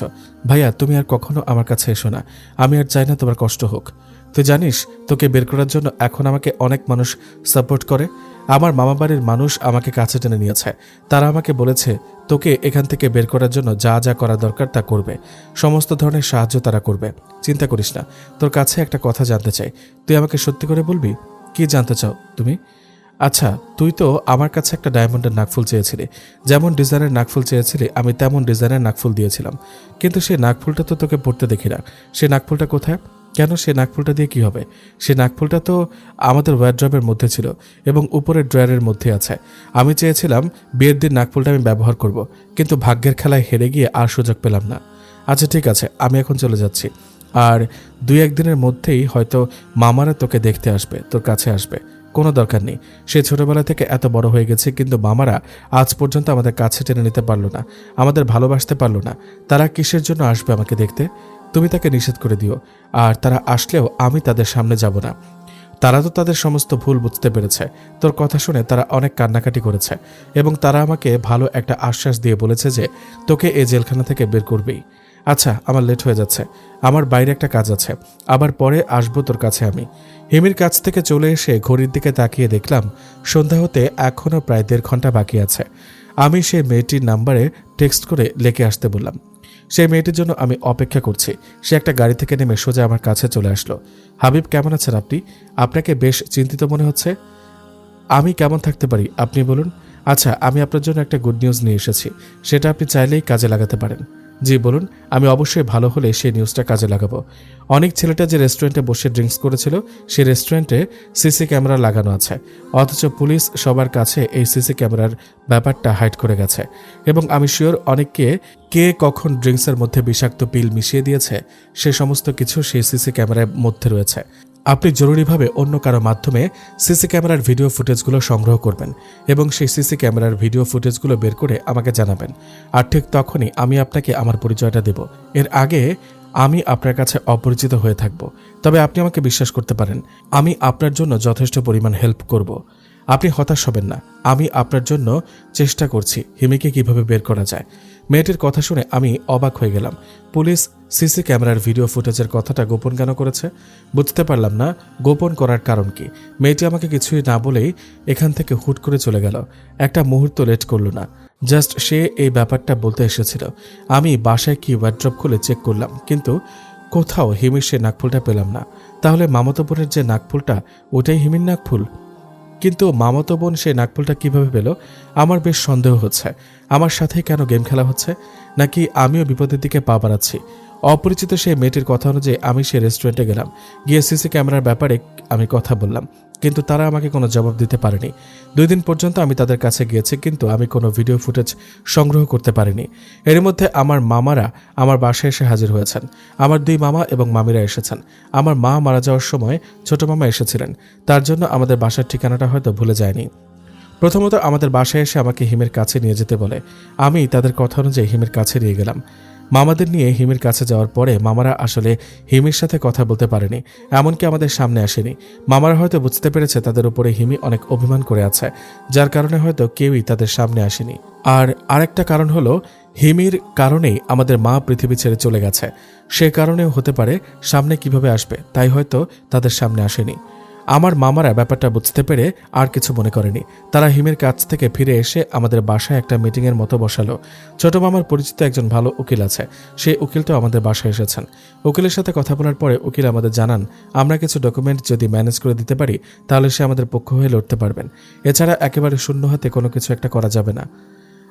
ভাইয়া, তুমি আর কখনো আমার কাছে এসো না, আমি আর চাই না তোমার কষ্ট হোক। তুই জানিস, তোকে বের করার জন্য এখন আমাকে অনেক মানুষ সাপোর্ট করে। আমার মামা বাড়ির মানুষ আমাকে কাছে টেনে নিয়েছে। তারা আমাকে বলেছে তোকে এখান থেকে বের করার জন্য যা যা করা দরকার তা করবে, সমস্ত ধরনের সাহায্য তারা করবে। চিন্তা করিস না। তোর কাছে একটা কথা জানতে চাই, তুই আমাকে সত্যি করে বলবি? কি জানতে চাও তুমি? আচ্ছা, তুই তো আমার কাছে একটা ডায়মন্ডের নাকফুল চেয়েছিলি। যেমন ডিজাইনের নাকফুল চেয়েছিলি আমি তেমন ডিজাইনের নাকফুল দিয়েছিলাম, কিন্তু সেই নাকফুলটা তো তোকে পড়তে দেখি না। সেই নাকফুলটা কোথায়? কেন, সে নাকফুলটা দিয়ে কি হবে? সে নাকফুলটা তো আমাদের ওয়ারড্রবের মধ্যে ছিল এবং উপরের ড্রয়ারের মধ্যে আছে। আমি চেয়েছিলাম বিয়ের দিন নাকফুলটা আমি ব্যবহার করব, কিন্তু ভাগ্যের খেলায় হেরে গিয়ে আর সুযোগ পেলাম না। আচ্ছা ঠিক আছে, আমি এখন চলে যাচ্ছি, আর 2-1 দিনের মধ্যেই হয়তো মামারা তোকে দেখতে আসবে, তোর কাছে আসবে। কোনো দরকার নেই, সে ছোটবেলা থেকে এত বড় হয়ে গেছে, কিন্তু মামারা আজ পর্যন্ত আমাদের কাছে টেনে নিতে পারলো না, আমাদের ভালোবাসতে পারলো না। তারা কিসের জন্য আসবে আমাকে দেখতে? তুমি তাকে নিষেধ করে দিও, আর তারা আসলেও আমি তাদের সামনে যাব না। তারা তো তাদের সমস্ত ভুল বুঝতে পেরেছে। তোর কথা শুনে তারা অনেক কান্নাকাটি করেছে এবং তারা আমাকে ভালো একটা আশ্বাস দিয়ে বলেছে যে তোকে এই জেলখানা থেকে বের করবেই। আচ্ছা, আমার লেট হয়ে যাচ্ছে, আমার বাইরে একটা কাজ আছে, আবার পরে আসবো তোর কাছে। আমি হিমির কাছ থেকে চলে এসে ঘড়ির দিকে তাকিয়ে দেখলাম সন্ধ্যা হতে এখনও প্রায় 1.5 ঘন্টা বাকি আছে। আমি সেই মেয়েটির নাম্বারে টেক্সট করে লেখে আসতে বললাম। সেই মেয়েটির জন্য আমি অপেক্ষা করছি। সে একটা গাড়ি থেকে নেমে সোজা আমার কাছে চলে আসলো। হাবিব, কেমন আছেন আপনি? আপনাকে বেশ চিন্তিত মনে হচ্ছে। আমি কেমন থাকতে পারি আপনি বলুন। আচ্ছা, আমি আপনার জন্য একটা গুড নিউজ নিয়ে এসেছি, সেটা আপনি চাইলেই কাজে লাগাতে পারেন। জি বলুন। আমি অবশ্যই ভালো হলে সেই নিউজটা কাজে লাগাবো। অনেক ছেলেটা যে রেস্টুরেন্টে বসে ড্রিঙ্কস করেছিল সেই রেস্টুরেন্টে সিসি ক্যামেরা লাগানো আছে, অথচ পুলিশ সবার কাছে এই সিসি ক্যামেরার ব্যাপারটা হাইড করে গেছে এবং আমি শিওর অনেককে কে কখন ড্রিঙ্কসের মধ্যে বিষাক্ত পিল মিশিয়ে দিয়েছে সে সমস্ত কিছু সেই সিসি ক্যামেরার মধ্যে রয়েছে। আপনি জরুরিভাবে অন্য কারো মাধ্যমে সিসি ক্যামেরার ভিডিও ফুটেজগুলো সংগ্রহ করবেন এবং সেই সিসি ক্যামেরার ভিডিও ফুটেজগুলো বের করে আমাকে জানাবেন। আর ঠিক তখনই আমি আপনাকে আমার পরিচয়টা দেব। এর আগে আমি আপনার কাছে অপরিচিত হয়ে থাকব, তবে আপনি আমাকে বিশ্বাস করতে পারেন, আমি আপনার জন্য যথেষ্ট পরিমাণ হেল্প করব। আপনি হতাশ হবেন না, আমি আপনার জন্য চেষ্টা করছি হিমিকে কিভাবে বের করা যায়। মেয়েটির কথা শুনে আমি অবাক হয়ে গেলাম। পুলিশ সিসি ক্যামেরার ভিডিও ফুটেজের কথাটা গোপন কেন করেছে? বুঝতে পারলাম না গোপন করার কারণ কি। মেয়েটি আমাকে কিছুই না বলেই এখান থেকে হুট করে চলে গেল, একটা মুহূর্ত লেট করলো না। জাস্ট সে এই ব্যাপারটা বলতে এসেছিল। আমি বাসায় কি ওয়ার্ড্রপ খুলে চেক করলাম, কিন্তু কোথাও হিমির সে নাকফুলটা পেলাম না। তাহলে মামাতো বোনের যে নাকফুলটা, ওটাই হিমির নাকফুল? কিন্তু মামাতো বোন সে নাকফুলটা কিভাবে পেল? আমার বেশ সন্দেহ হচ্ছে। আমার সাথে কেন গেম খেলা হচ্ছে, নাকি আমিও বিপদের দিকে পা বাড়াচ্ছি? অপরিচিত সেই মেয়েটির কথা অনুযায়ী আমি সে রেস্টুরেন্টে গেলাম, গিয়ে সিসি ক্যামেরার ব্যাপারে আমি কথা বললাম, কিন্তু তারা আমাকে কোনো জবাব দিতে পারেনি। 2 দিন পর্যন্ত আমি তাদের কাছে গিয়েছি, কিন্তু আমি কোনো ভিডিও ফুটেজ সংগ্রহ করতে পারিনি। এর মধ্যে আমার মামারা আমার বাসায় এসে হাজির হয়েছেন। আমার 2 মামা এবং মামিরা এসেছেন। আমার মা মারা যাওয়ার সময় ছোট মামা এসেছিলেন, তার জন্য আমাদের বাসার ঠিকানাটা হয়তো ভুলে যায়নি। প্রথমত আমাদের বাসায় এসে আমাকে হিমের কাছে নিয়ে যেতে বলে। আমি তাদের কথা অনুযায়ী হিমের কাছে নিয়ে গেলাম। মামাদের নিয়ে হিমির কাছে যাওয়ার পরে মামারা আসলে হিমির সাথে কথা বলতে পারেনি, এমনকি আমাদের সামনে আসেনি। মামারা হয়তো বুঝতে পেরেছে তাদের উপরে হিমি অনেক অভিমান করে আছে, যার কারণে হয়তো কেউই তাদের সামনে আসেনি। আর আরেকটা কারণ হলো হিমির কারণেই আমাদের মা পৃথিবী ছেড়ে চলে গেছে। সে কারণেও হতে পারে সামনে কিভাবে আসবে তাই হয়তো তাদের সামনে আসেনি। আমার মামারা ব্যাপারটা বুঝতে পেরে আর কিছু মনে করেনি। তারা হিমের কাছ থেকে ফিরে এসে আমাদের বাসায় একটা মিটিংয়ের মতো বসালো। ছোট মামার পরিচিত একজন ভালো উকিল আছে, সেই উকিলটাও আমাদের বাসায় এসেছেন। উকিলের সাথে কথা বলার পরে উকিল আমাদের জানান আমরা কিছু ডকুমেন্ট যদি ম্যানেজ করে দিতে পারি তাহলে সে আমাদের পক্ষ হয়ে লড়তে পারবেন। এছাড়া একেবারে শূন্য হাতে কোনো কিছু একটা করা যাবে না।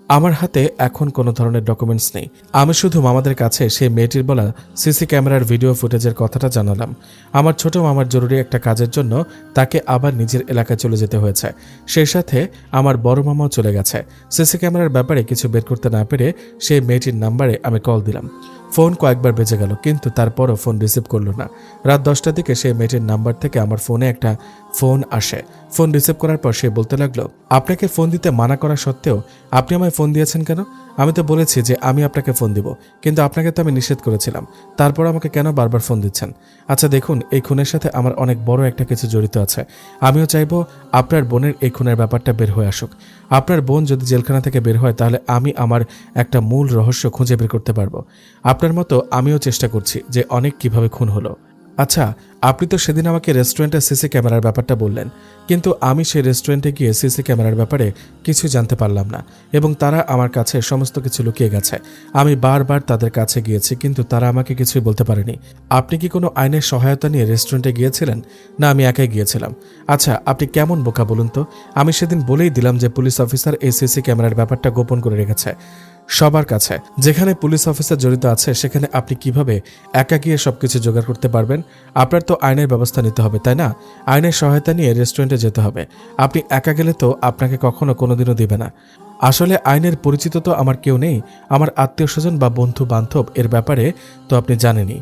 আমার হাতে এখন কোনো ধরনের ডকুমেন্টস নেই। আমি শুধু মামাদের কাছে সেই মেয়েটির বলা সিসি ক্যামেরার ভিডিও ফুটেজের কথাটা জানালাম। আমার ছোট মামার জরুরি একটা কাজের জন্য তাকে আবার নিজের এলাকায় চলে যেতে হয়েছে। সেই সাথে আমার বড় মামাও চলে গেছে। সিসি ক্যামেরার ব্যাপারে কিছু বের করতে না পেরে সেই মেয়েটির নাম্বারে আমি কল দিলাম। ফোন কয়েকবার বেজে গেল, কিন্তু তারপরও ফোন রিসিভ করলো না। রাত 10টার দিকে সেই মেয়েটির নাম্বার থেকে আমার ফোনে একটা ফোন আসে। ফোন রিসিভ করার পর সে বলতে লাগলো, আপনাকে ফোন দিতে মানা করা সত্ত্বেও আপনি আমায় ফোন দিয়েছেন কেন? আমি তো বলেছি যে আমি আপনাকে ফোন দিব, কিন্তু আপনাকে তো আমি নিষেধ করেছিলাম, তারপর আমাকে কেন বারবার ফোন দিচ্ছেন? আচ্ছা দেখুন, এই খুনের সাথে আমার অনেক বড় একটা কিছু জড়িত আছে। আমিও চাইবো আপনার বোনের এই খুনের ব্যাপারটা বের হয়ে আসুক। আপনার বোন যদি জেলখানা থেকে বের হয় তাহলে আমি আমার একটা মূল রহস্য খুঁজে বের করতে পারবো। আপনার মতো আমিও চেষ্টা করছি যে অনেক কিভাবে খুন হলো। আচ্ছা, আপনি তো সেদিন আমাকে রেস্টুরেন্টে সিসি ক্যামেরার ব্যাপারটা বললেন, কিন্তু আমি সেই রেস্টুরেন্টে গিয়ে সিসি ক্যামেরার ব্যাপারে কিছুই জানতে পারলাম না এবং তারা আমার কাছে সমস্ত কিছু লুকিয়ে গেছে। আমি বারবার তাদের কাছে গিয়েছি, কিন্তু তারা আমাকে কিছুই বলতে পারেনি। আপনি কি কোনো আইনের সহায়তা নিয়ে রেস্টুরেন্টে গিয়েছিলেন, না আমি একাই গিয়েছিলাম? আচ্ছা, আপনি কেমন বোকা বলুন তো? আমি সেদিন বলেই দিলাম যে পুলিশ অফিসার এই সিসি ক্যামেরার ব্যাপারটা গোপন করে রেখেছে সবার কাছে। যেখানে পুলিশ অফিসার জড়িত আছে সেখানে আপনি কিভাবে একা গিয়ে সবকিছু জোগাড় করতে পারবেন? আপনার তো আইনের ব্যবস্থা নিতে হবে, তাই না? আইনের সহায়তা নিয়ে রেস্টুরেন্টে যেতে হবে। আপনি একা গেলে তো আপনাকে কখনো কোনোদিনও দিবে না। আসলে আইনের পরিচিত তো আমার কেউ নেই। আমার আত্মীয় স্বজন বা বন্ধু বান্ধব এর ব্যাপারে তো আপনি জানেনই।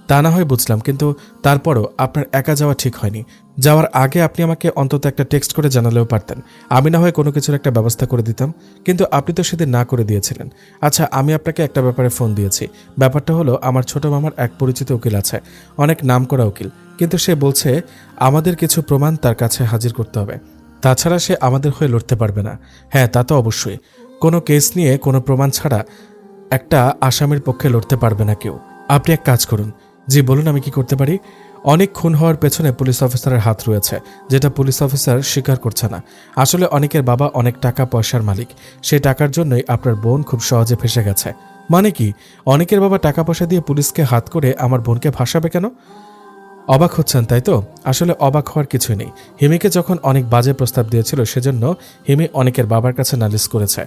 তা না হয় বুঝলাম, কিন্তু তারপরও আপনার একা যাওয়া ঠিক হয়নি। যাওয়ার আগে আপনি আমাকে অন্তত একটা টেক্সট করে জানালেও পারতেন, আমি না হয় কোনো কিছুর একটা ব্যবস্থা করে দিতাম। কিন্তু আপনি তো সেদিন না করে দিয়েছিলেন। আচ্ছা, আমি আপনাকে একটা ব্যাপারে ফোন দিয়েছি। ব্যাপারটা হলো, আমার ছোট মামার এক পরিচিত উকিল আছে, অনেক নামকরা উকিল, কিন্তু সে বলছে আমাদের কিছু প্রমাণ তার কাছে হাজির করতে হবে, তাছাড়া সে আমাদের হয়ে লড়তে পারবে না। হ্যাঁ, তা তো অবশ্যই। কোনো কেস নিয়ে কোনো প্রমাণ ছাড়া একটা আসামির পক্ষে লড়তে পারবে না কেউ। আপনি এক কাজ করুন। জি বলুন, আমি কি করতে পারি? অনেক খুন হওয়ার পেছনে পুলিশ অফিসারের হাত রয়েছে, যেটা পুলিশ অফিসার স্বীকার করছে না। আসলে অনেকের বাবা অনেক টাকা পয়সার মালিক, সেই টাকার জন্যই আপনার বোন খুব সহজে ফেসে গেছে। মানে কি, অনেকের বাবা টাকা পয়সা দিয়ে পুলিশকে হাত করে আমার বোনকে ফাঁসাবে কেন? অবাক হচ্ছেন তাই তো? আসলে অবাক হওয়ার কিছুই নেই। হিমিকে যখন অনেক বাজে প্রস্তাব দিয়েছিল, সেজন্য হিমি অনেকের বাবার কাছে নালিশ করেছে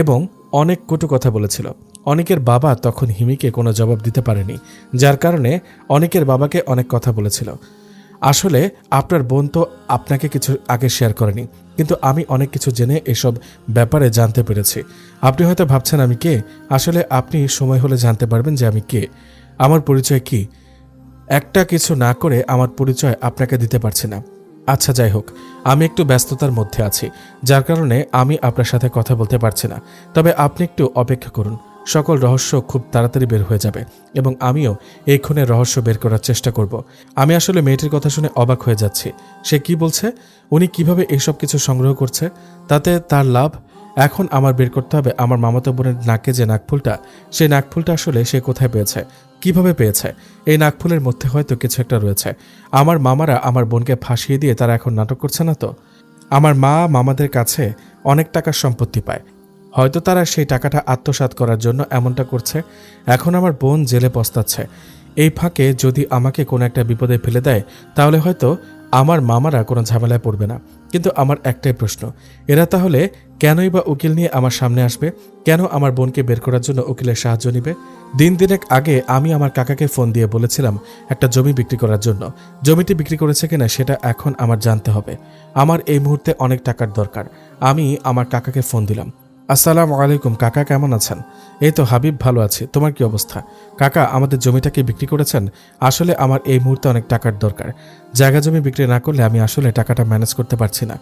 এবং অনেক কটু কথা বলেছিল। অনেকের বাবা তখন হিমিকে কোনো জবাব দিতে পারেনি, যার কারণে অনেকের বাবাকে অনেক কথা বলেছিল। আসলে আপনার বোন তো আপনাকে কিছু আগে শেয়ার করেনি, কিন্তু আমি অনেক কিছু জেনে এসব ব্যাপারে জানতে পেরেছি। আপনি হয়তো ভাবছেন আমি কে, আসলে আপনি সময় হলে জানতে পারবেন যে আমি কে, আমার পরিচয় কি। একটা কিছু না করে আমার পরিচয় আপনাকে দিতে পারছি না। আচ্ছা, যাই হোক, আমি একটু ব্যস্ততার মধ্যে আছি, যার কারণে আমি আপনার সাথে কথা বলতে পারছি না। তবে আপনি একটু অপেক্ষা করুন, সকল রহস্য খুব তাড়াতাড়ি বের হয়ে যাবে এবং আমিও এই খুনের রহস্য বের করার চেষ্টা করব। আমি আসলে মেয়েটির কথা শুনে অবাক হয়ে যাচ্ছি। সে কি বলছে? উনি কিভাবে এইসব কিছু সংগ্রহ করছে? তাতে তার লাভ? এখন আমার বের করতে হবে আমার মামাতো বোনের নাকে যে নাকফুলটা, সেই নাকফুলটা আসলে সে কোথায় পেয়েছে, কিভাবে পেয়েছে। এই নাকফুলের মধ্যে হয়তো কিছু একটা রয়েছে। আমার মামারা আমার বোনকে ফাঁসিয়ে দিয়ে তারা এখন নাটক করছে না তো? আমার মা মামাদের কাছে অনেক টাকার সম্পত্তি পায়, হয়তো তারা সেই টাকাটা আত্মসাৎ করার জন্য এমনটা করছে। এখন আমার বোন জেলে পস্তাচ্ছে। এই ফাঁকে যদি আমাকে কোনো একটা বিপদে ফেলে দেয়, তাহলে হয়তো আমার মামারা কোনো ঝামেলায় পড়বে না। কিন্তু আমার একটাই প্রশ্ন, এরা তাহলে কেনই বা উকিল নিয়ে আমার সামনে আসবে? কেন আমার বোনকে বের করার জন্য উকিলের সাহায্য নিবে? দিনেক আগে আমি আমার কাকাকে ফোন দিয়ে বলেছিলাম একটা জমি বিক্রি করার জন্য। জমিটি বিক্রি করেছে কিনা সেটা এখন আমার জানতে হবে। আমার এই মুহূর্তে অনেক টাকার দরকার। আমি আমার কাকাকে ফোন দিলাম। আসসালামু আলাইকুম কাকা, কেমন আছেন? এই তো হাবিব, ভালো আছি। তোমার কি অবস্থা? কাকা, আমাদের জমিটাকে বিক্রি করেছেন? আসলে আমার এই মুহূর্তে অনেক টাকার দরকার। জায়গা জমি বিক্রি না করলে আমি আসলে টাকাটা ম্যানেজ করতে পারছি না।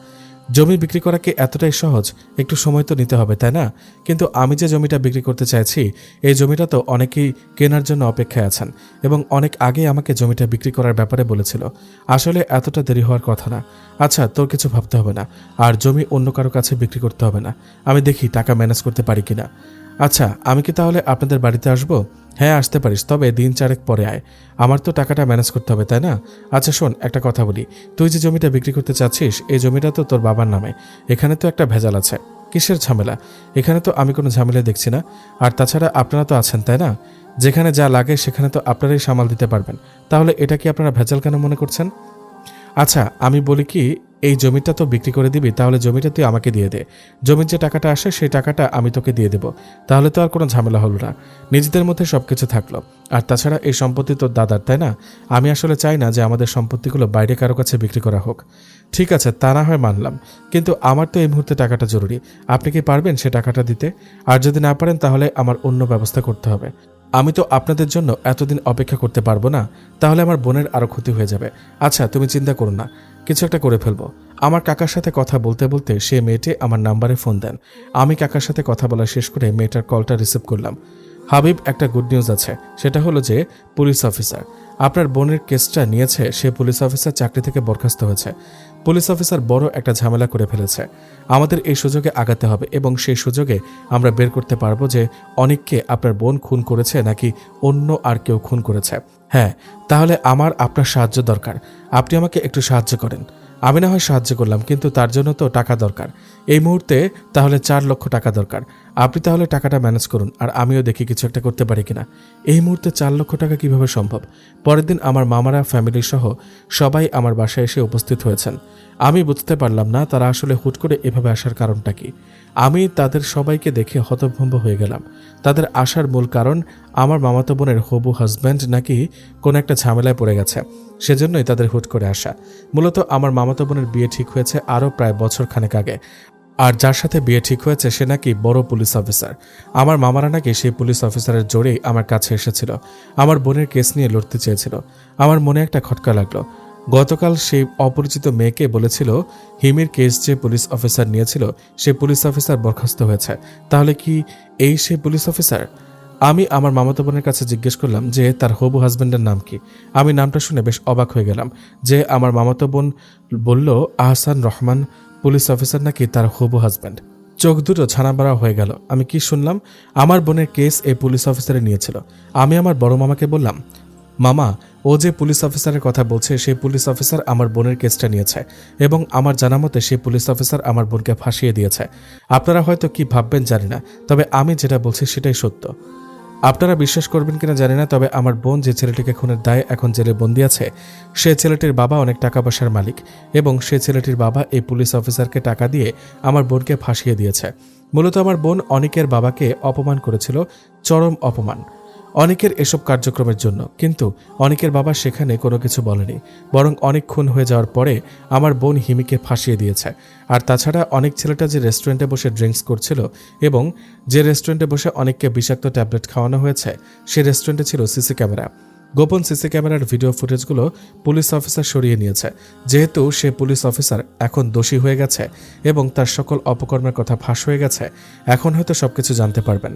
জমি বিক্রি করা কি এতটাই সহজ? একটু সময় তো নিতে হবে, তাই না? কিন্তু আমি যে জমিটা বিক্রি করতে চাইছি, এই জমিটা তো অনেকেই কেনার জন্য অপেক্ষায় আছেন এবং অনেক আগেই আমাকে জমিটা বিক্রি করার ব্যাপারে বলেছিল। আসলে এতটা দেরি হওয়ার কথা না। আচ্ছা, তোর কিছু ভাবতে হবে না, আর জমি অন্য কারো কাছে বিক্রি করতে হবে না। আমি দেখি টাকা ম্যানেজ করতে পারি কিনা। আচ্ছা, আমি কি তাহলে আপনাদের বাড়িতে আসবো? হ্যাঁ, আসতে পারিস, তবে দিন চারেক পরে আয়। আমার তো টাকাটা ম্যানেজ করতে হবে, তাই না? আচ্ছা শোন, একটা কথা বলি, তুই যে জমিটা বিক্রি করতে চাচ্ছিস, এই জমিটা তো তোর বাবার নামে। এখানে তো একটা ভেজাল আছে। কিসের ঝামেলা? এখানে তো আমি কোনো ঝামেলা দেখছি না। আর তাছাড়া আপনারা তো আছেন, তাই না? যেখানে যা লাগে সেখানে তো আপনারাই সামাল দিতে পারবেন। তাহলে এটা কি আপনারা ভেজাল কেন মনে করছেন? আচ্ছা, আমি বলি কি, এই জমিটা তো বিক্রি করে দিবি, তাহলে জমিটা তুই আমাকে দিয়ে দে। জমির যে টাকাটা আসে সেই টাকাটা আমি তোকে দিয়ে দেব। তাহলে তো আর কোনো ঝামেলা হলো না, নিজেদের মধ্যে সবকিছু থাকলো। আর তাছাড়া এই সম্পত্তি তোর দাদার, তাই না? আমি আসলে চাই না যে আমাদের সম্পত্তিগুলো বাইরে কারো কাছে বিক্রি করা হোক। ঠিক আছে, তা না হয় মানলাম, কিন্তু আমার তো এই মুহূর্তে টাকাটা জরুরি। আপনি কি পারবেন সে টাকাটা দিতে? আর যদি না পারেন তাহলে আমার অন্য ব্যবস্থা করতে হবে। আমি তো আপনাদের জন্য এতদিন অপেক্ষা করতে পারবো না, তাহলে আমার বোনের আরও ক্ষতি হয়ে যাবে। আচ্ছা, তুমি চিন্তা করো না, কিছু একটা করে ফেলবো। আমার কাকার সাথে কথা বলতে বলতে সে মেয়েটি আমার নাম্বারে ফোন দেন। আমি কাকার সাথে কথা বলা শেষ করে মেয়েটার কলটা রিসিভ করলাম। হাবিব, একটা গুড নিউজ আছে, সেটা হলো যে পুলিশ অফিসার আপনার বোনের কেসটা নিয়েছে, সে পুলিশ অফিসার চাকরি থেকে বরখাস্ত হয়েছে। পুলিশ অফিসার বড় একটা ঝামেলা করে ফেলেছে। আমাদের এই সুযোগে আগাতে হবে এবং সেই সুযোগে আমরা বের করতে পারবো যে অনেককে আপনার বোন খুন করেছে নাকি অন্য আর কেউ খুন করেছে। হ্যাঁ, তাহলে আমার আপনার সাহায্য দরকার। আপনি আমাকে একটু সাহায্য করেন। আমি না হয় সাহায্য করলাম, কিন্তু তার জন্য তো টাকা দরকার এই মুহূর্তে। তাহলে 4 লক্ষ টাকা দরকার। আপনি তাহলে টাকাটা ম্যানেজ করুন, আর আমিও দেখি কিছু একটা করতে পারি কিনা। এই মুহূর্তে 4 লক্ষ টাকা কিভাবে সম্ভব? পরের দিন আমার মামারা, ফ্যামিলি সহ সবাই আমার বাসায় এসে উপস্থিত হয়েছেন। আমি বুঝতে পারলাম না তারা আসলে হুট করে এভাবে আসার কারণটা কি। আমি তাদের সবাইকে দেখে হতভম্ব হয়ে গেলাম। তাদের আসার মূল কারণ আমার মামাতো বোনের হবু হাজব্যান্ড নাকি কোনো একটা ঝামেলায় পড়ে গেছে, সেজন্যই তাদের হুট করে আসা। মূলত আমার মামাতো বোনের বিয়ে ঠিক হয়েছে আরও প্রায় বছর খানেক আগে। আর যার সাথে বিয়ে ঠিক হয়েছে সে নাকি বড় পুলিশ অফিসার। আমার মামারা নাকি সেই পুলিশ অফিসারের জোরেই আমার কাছে এসেছিল, আমার বোনের কেস নিয়ে লড়তে চেয়েছিল। আমার মনে একটা খটকা লাগলো। গতকাল সেই অপরিচিত মেয়েকে বলেছিল হিমির কেস যে পুলিশ অফিসার নিয়েছিল সে পুলিশ অফিসার বরখাস্ত হয়েছে। তাহলে কি এই সে পুলিশ অফিসার? আমি আমার মামাতো বোনের কাছে জিজ্ঞেস করলাম যে তার হবু হাজবেন্ডের নাম কি। আমি নামটা শুনে বেশ অবাক হয়ে গেলাম যে আমার মামাতো বোন বলল আহসান রহমান পুলিশ অফিসার নাকি তার হবু হাজবেন্ড। চোখ দুটো ছানাবাড়া হয়ে গেল। আমি কি শুনলাম? আমার বোনের কেস এই পুলিশ অফিসারে নিয়েছিল। আমি আমার বড় মামাকে বললাম, মামা, ও যে পুলিশ অফিসারের কথা বলছে সেই পুলিশ অফিসার আমার বোনের কেসটা নিয়েছে এবং আমার জানা মতে সেই পুলিশ অফিসার আমার বোনকে ফাঁসিয়ে দিয়েছে। আপনারা হয়তো কি ভাববেন জানি না, তবে আমি যেটা বলছি সেটাই সত্য। আপনারা বিশ্বাস করবেন কিনা জানি না, তবে আমার বোন যে ছেলেটিকে খুনের দায়ে এখন জেলে বন্দি আছে সে ছেলেটির বাবা অনেক টাকা পয়সার মালিক এবং সে ছেলেটির বাবা এই পুলিশ অফিসারকে টাকা দিয়ে আমার বোনকে ফাঁসিয়ে দিয়েছে। মূলত আমার বোন অনিকের বাবাকে অপমান করেছিল, চরম অপমান অনিকের এসব কার্যক্রমের জন্য। কিন্তু অনিকের বাবা সেখানে কোনো কিছু বলেনি, বরং অনেক খুন হয়ে যাওয়ার পরে আমার বোন হিমিকে ফাঁসিয়ে দিয়েছে। আর তাছাড়া অনেক ছেলেটা যে রেস্টুরেন্টে বসে ড্রিঙ্কস করছিল এবং যে রেস্টুরেন্টে বসে অনেককে বিষাক্ত ট্যাবলেট খাওয়ানো হয়েছে সে রেস্টুরেন্টে ছিল সিসি ক্যামেরা। গোপন সিসি ক্যামেরার ভিডিও ফুটেজগুলো পুলিশ অফিসার সরিয়ে নিয়েছে। যেহেতু সে পুলিশ অফিসার এখন দোষী হয়ে গেছে এবং তার সকল অপকর্মের কথা ফাঁস হয়ে গেছে, এখন হয়তো সবকিছু জানতে পারবেন।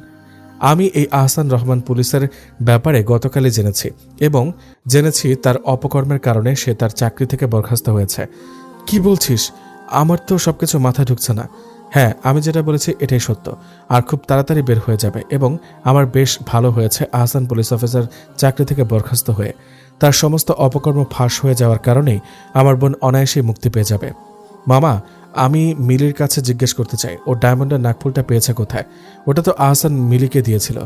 আমি এই আহসান রহমান পুলিশের ব্যাপারে গতকালই জেনেছি এবং জেনেছি তার অপকর্মের কারণে সে তার চাকরি থেকে বরখাস্ত হয়েছে। কি বলছিস? আমার তো সবকিছু মাথায় ঢুকছে না। হ্যাঁ, আমি যেটা বলেছি এটাই সত্য, আর খুব তাড়াতাড়ি বের হয়ে যাবে এবং আমার বেশ ভালো হয়েছে আহসান পুলিশ অফিসার চাকরি থেকে বরখাস্ত হয়ে। তার সমস্ত অপকর্ম ফাঁস হয়ে যাওয়ার কারণেই আমার বোন অনায়াসেই মুক্তি পেয়ে যাবে। মামা, আমি মিলির কাছে জিজ্ঞেস করতে চাই ও ডায়মন্ডের নাকফুলটা পেয়েছে কোথায়? ওটা তো আহসান মিলিকে দিয়েছিল।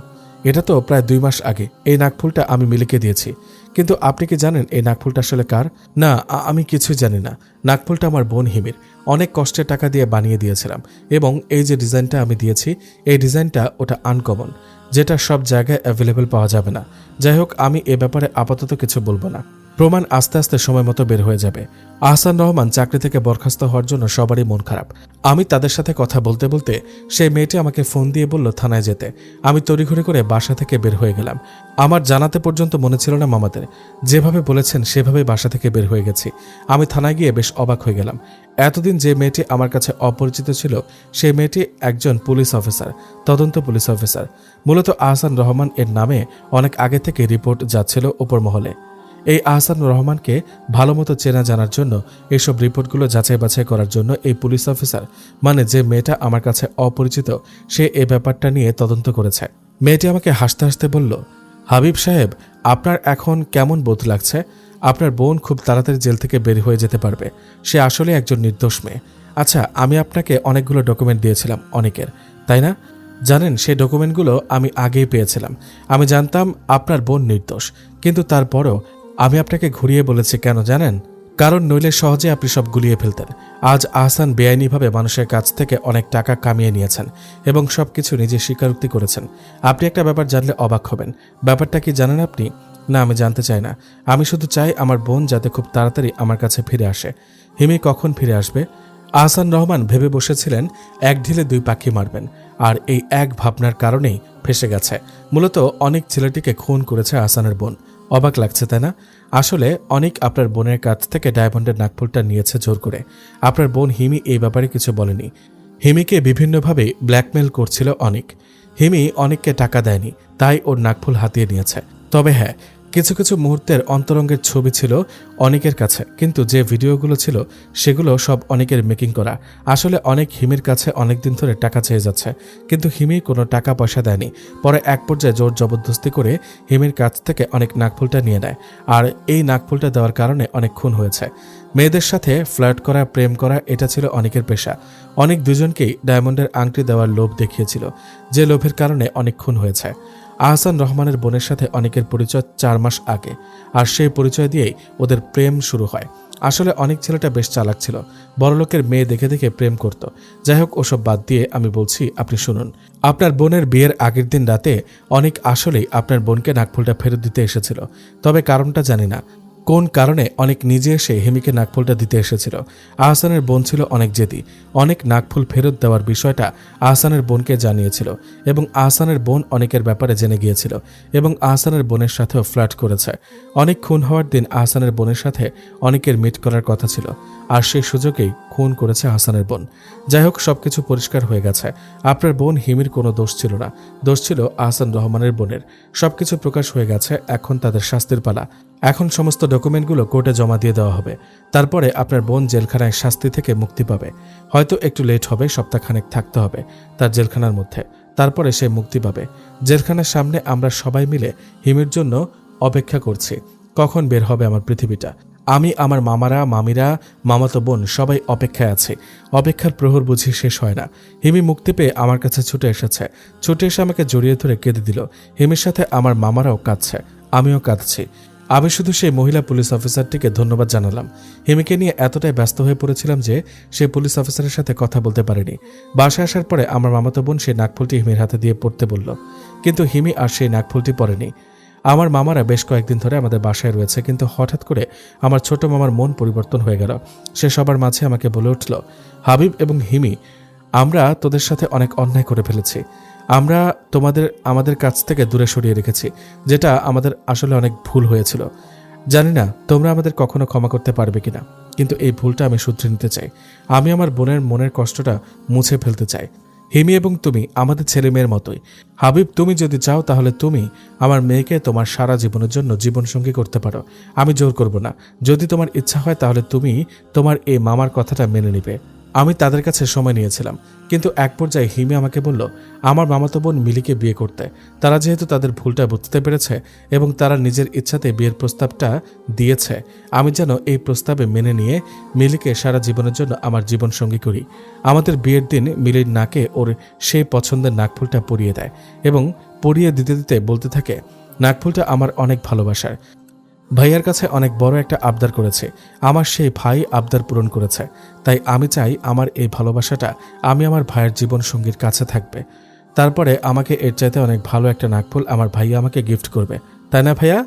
এটা তো প্রায় 2 মাস আগে এই নাকফুলটা আমি মিলিকে দিয়েছি। কিন্তু আপনি কি জানেন এই নাকফুলটা আসলে কার? না, আমি কিছুই জানি না। নাকফুলটা আমার বোন হিমির। অনেক কষ্টের টাকা দিয়ে বানিয়ে দিয়েছিলাম এবং এই যে ডিজাইনটা আমি দিয়েছি এই ডিজাইনটা ওটা আনকমন, যেটা সব জায়গায় অ্যাভেলেবেল পাওয়া যাবে না। যাই হোক, আমি এ ব্যাপারে আপাতত কিছু বলবো না। প্রমাণ আস্তে আস্তে সময় মতো বের হয়ে যাবে। আহসান রহমান চাকরি থেকে বরখাস্ত হওয়ার জন্য সবারই মন খারাপ। আমি তাদের সাথে কথা বলতে বলতে সেই মেয়েটি আমাকে ফোন দিয়ে বলল থানায় যেতে। আমি তড়িঘড়ি করে বাসা থেকে বের হয়ে গেলাম। আমার জানাতে পর্যন্ত মনে ছিল না মামাদের। যেভাবে বলেছেন সেভাবেই বাসা থেকে বের হয়ে গেছি। আমি থানায় গিয়ে বেশ অবাক হয়ে গেলাম। এতদিন যে মেয়েটি আমার কাছে অপরিচিত ছিল সেই মেয়েটি একজন পুলিশ অফিসার, তদন্ত পুলিশ অফিসার। মূলত আহসান রহমান এর নামে অনেক আগে থেকে রিপোর্ট যাচ্ছিল উপর মহলে। এই আহসান রহমানকে ভালোমতো চেনা জানার জন্য এইসব রিপোর্টগুলো যাচাই বাছাই করার জন্য এই পুলিশ অফিসার, মানে যে মেয়েটা আমার কাছে অপরিচিত, সে এই ব্যাপারটা নিয়ে তদন্ত করেছে। মেয়েটি আমাকে হাসতে হাসতে বলল, হাবিব সাহেব, আপনার এখন কেমন বোধ লাগছে? আপনার বোন খুব তাড়াতাড়ি জেল থেকে বের হয়ে যেতে পারবে। সে আসলে একজন নির্দোষ মেয়ে। আচ্ছা, আমি আপনাকে অনেকগুলো ডকুমেন্ট দিয়েছিলাম অনেকের, তাই না? জানেন, সেই ডকুমেন্টগুলো আমি আগেই পেয়েছিলাম। আমি জানতাম আপনার বোন নির্দোষ, কিন্তু তারপরও আমি আপনাকে ঘুরিয়ে বলেছি কেন জানেন? কারণ নইলে সহজে আপনি সব গুলিয়ে ফেলতেন। আজ আহসান বেআইনিভাবে মানুষের কাছ থেকে অনেক টাকা কামিয়ে নিয়েছেন এবং সবকিছু নিজে স্বীকারোক্তি করেছেন। আপনি একটা ব্যাপার জানলে অবাক হবেন। ব্যাপারটা কি জানেন আপনি? না, আমি জানতে চাই না। আমি শুধু চাই আমার বোন যাতে খুব তাড়াতাড়ি আমার কাছে ফিরে আসে। হিমি কখন ফিরে আসবে? আহসান রহমান ভেবে বসেছিলেন এক ঢিলে 2 পাখি মারবেন, আর এই এক ভাবনার কারণেই ফেসে গেছে। মূলত অনেক ছেলেটিকে খুন করেছে আহসানের বোন। অবাক লাগছে তাই না? আসলে অনেক আপনার বোনের কাছ থেকে ডায়মন্ডের নাকফুলটা নিয়েছে জোর করে। আপনার বোন হিমি এই ব্যাপারে কিছু বলেনি। হিমিকে বিভিন্নভাবে ব্ল্যাকমেল করছিল অনেক। হিমি অনেককে টাকা দেয়নি, তাই ওর নাকফুল হাতিয়ে নিয়েছে। তবে হ্যাঁ, কিছু কিছু মুহূর্তের অন্তরঙ্গের ছবি ছিল অনেকের কাছে, কিন্তু যে ভিডিওগুলো ছিল সেগুলো সব অনেকের মেকিং করা। আসলে অনেক হিমির কাছে অনেকদিন ধরে টাকা চেয়ে যাচ্ছে, কিন্তু হিমি কোনো টাকা পয়সা দেয়নি। পরে এক পর্যায়ে জোর জবরদস্তি করে হিমির কাছ থেকে অনেক নাকফুলটা নিয়ে নেয়, আর এই নাকফুলটা দেওয়ার কারণে অনেক খুন হয়েছে। মেয়েদের সাথে ফ্লার্ট করা, প্রেম করা, এটা ছিল অনেকের পেশা। অনেক দুজনকেই ডায়মন্ডের আংটি দেওয়ার লোভ দেখিয়েছিল, যে লোভের কারণে অনেক খুন হয়েছে। আহসান রহমানের বোনের সাথে অনেকের পরিচয় 4 মাস আগে, আর সেই পরিচয় দিয়েই ওদের প্রেম শুরু হয়। আসলে অনেক ছেলেটা বেশ চালাক ছিল, বড়লোকের মেয়ে দেখে দেখে প্রেম করত। যাই হোক, ওসব বাদ দিয়ে আমি বলছি, আপনি শুনুন। আপনার বোনের বিয়ের আগের দিন রাতে অনেক আসলেই আপনার বোনকে নাকফুলটা ফেরত দিতে এসেছিল, তবে কারণটা জানি না। কোন কারণে অনেক নিজে এসে হিমিকে নাকফুলটা দিতে এসেছিল। আহসানের বোন ছিল অনেক জেদি, অনেক নাকফুল ফেরত দেওয়ার বিষয়টা আহসানের বোনকে জানিয়েছিল এবং আহসানের বোন অনেকের ব্যাপারে জেনে গিয়েছিল এবং আহসানের বোনের সাথেও ফ্লার্ট করেছে। অনেক খুন হওয়ার দিন আহসানের বোনের সাথে অনেকের মিট করার কথা ছিল, আর সেই সুযোগেই খুন করেছে আহসানের বোন। যাই হোক, সবকিছু পরিষ্কার হয়ে গেছে। আপনার বোন হিমির কোনো দোষ ছিল না, দোষ ছিল আহসান রহমানের বোনের। সবকিছু প্রকাশ হয়ে গেছে, এখন তাদের শাস্তির পালা। এখন সমস্ত ডকুমেন্টগুলো কোর্টে জমা দিয়ে দেওয়া হবে। তারপরে আপনার বোন জেলখানায় শাস্তি থেকে মুক্তি পাবে। হয়তো একটু লেট হবে, সপ্তাহখানেক থাকতে হবে তার জেলখানার মধ্যে, তারপরে সে মুক্তি পাবে। জেলখানার সামনে আমরা সবাই মিলে হিমির জন্য অপেক্ষা করছি, কখন বের হবে আমার পৃথিবীটা। আমি, আমার মামারা, মামিরা, মামাতো বোন সবাই অপেক্ষায় আছে। অপেক্ষার প্রহর বুঝি শেষ হয় না। হিমি মুক্তি পেয়ে আমার কাছে ছুটে এসেছে, ছুটে এসে আমাকে জড়িয়ে ধরে কেঁদে দিল। হিমির সাথে আমার মামারাও কাঁদছে, আমিও কাঁদছি। আমি শুধু সেই মহিলা পুলিশ অফিসারটিকে ধন্যবাদ জানালাম। হিমিকে নিয়ে এতটাই ব্যস্ত হয়ে পড়েছিলাম যে সে পুলিশ অফিসারের সাথে কথা বলতে পারেনি। বাসায় আসার পরে আমার মামাতো বোন সেই নাকফুলটি হিমির হাতে দিয়ে পড়তে বলল, কিন্তু হিমি আর সেই নাকফুলটি পরেনি। আমার মামারা বেশ কয়েকদিন ধরে আমাদের বাসায় রয়েছে, কিন্তু হঠাৎ করে আমার ছোট মামার মন পরিবর্তন হয়ে গেল। সে সবার মাঝে আমাকে বলে উঠল, হাবিব এবং হিমি, আমরা তোদের সাথে অনেক অন্যায় করে ফেলেছি। আমরা আমাদের কাছ থেকে দূরে সরিয়ে রেখেছি, যেটা আমাদের আসলে অনেক ভুল হয়েছিল। জানি না তোমরা আমাদের কখনো ক্ষমা করতে পারবে কিনা, কিন্তু এই ভুলটা আমি শুধরে নিতে চাই। আমি আমার বোনের মনের কষ্টটা মুছে ফেলতে চাই। হিমি এবং তুমি আমাদের ছেলে মেয়ের মতোই। হাবিব, তুমি যদি চাও তাহলে তুমি আমার মেয়েকে তোমার সারা জীবনের জন্য জীবনসঙ্গী করতে পারো, আমি জোর করব না। যদি তোমার ইচ্ছা হয় তাহলে তুমি তোমার এই মামার কথাটা মেনে নিবে। আমি তাদের কাছে সময় নিয়েছিলাম, কিন্তু এক পর্যায়ে হিমি আমাকে বলল আমার মামাতো বোন মিলিকে বিয়ে করতে। তারা যেহেতু তাদের ভুলটা বুঝতে পেরেছে এবং তারা নিজের ইচ্ছাতে বিয়ের প্রস্তাবটা দিয়েছে, আমি যেন এই প্রস্তাবে মেনে নিয়ে মিলিকে সারা জীবনের জন্য আমার জীবনসঙ্গী করি। আমাদের বিয়ের দিন মিলির নাকে ওর সেই পছন্দের নাকফুলটা পরিয়ে দেয় এবং পরিয়ে দিতে দিতে বলতে থাকে, নাকফুলটা আমার অনেক ভালোবাসার। ভাইয়ার কাছে অনেক বড় একটা আবদার করেছে, আমার সেই ভাই আবদার পূরণ করেছে। তাই আমি চাই আমার এই ভালোবাসাটা আমি আমার ভাইয়ের জীবন সঙ্গীর কাছে থাকবে। তারপরে আমাকে এর চাইতে অনেক ভালো একটা নাকফুল আমার ভাইয়া আমাকে গিফট করবে, তাই না ভাইয়া?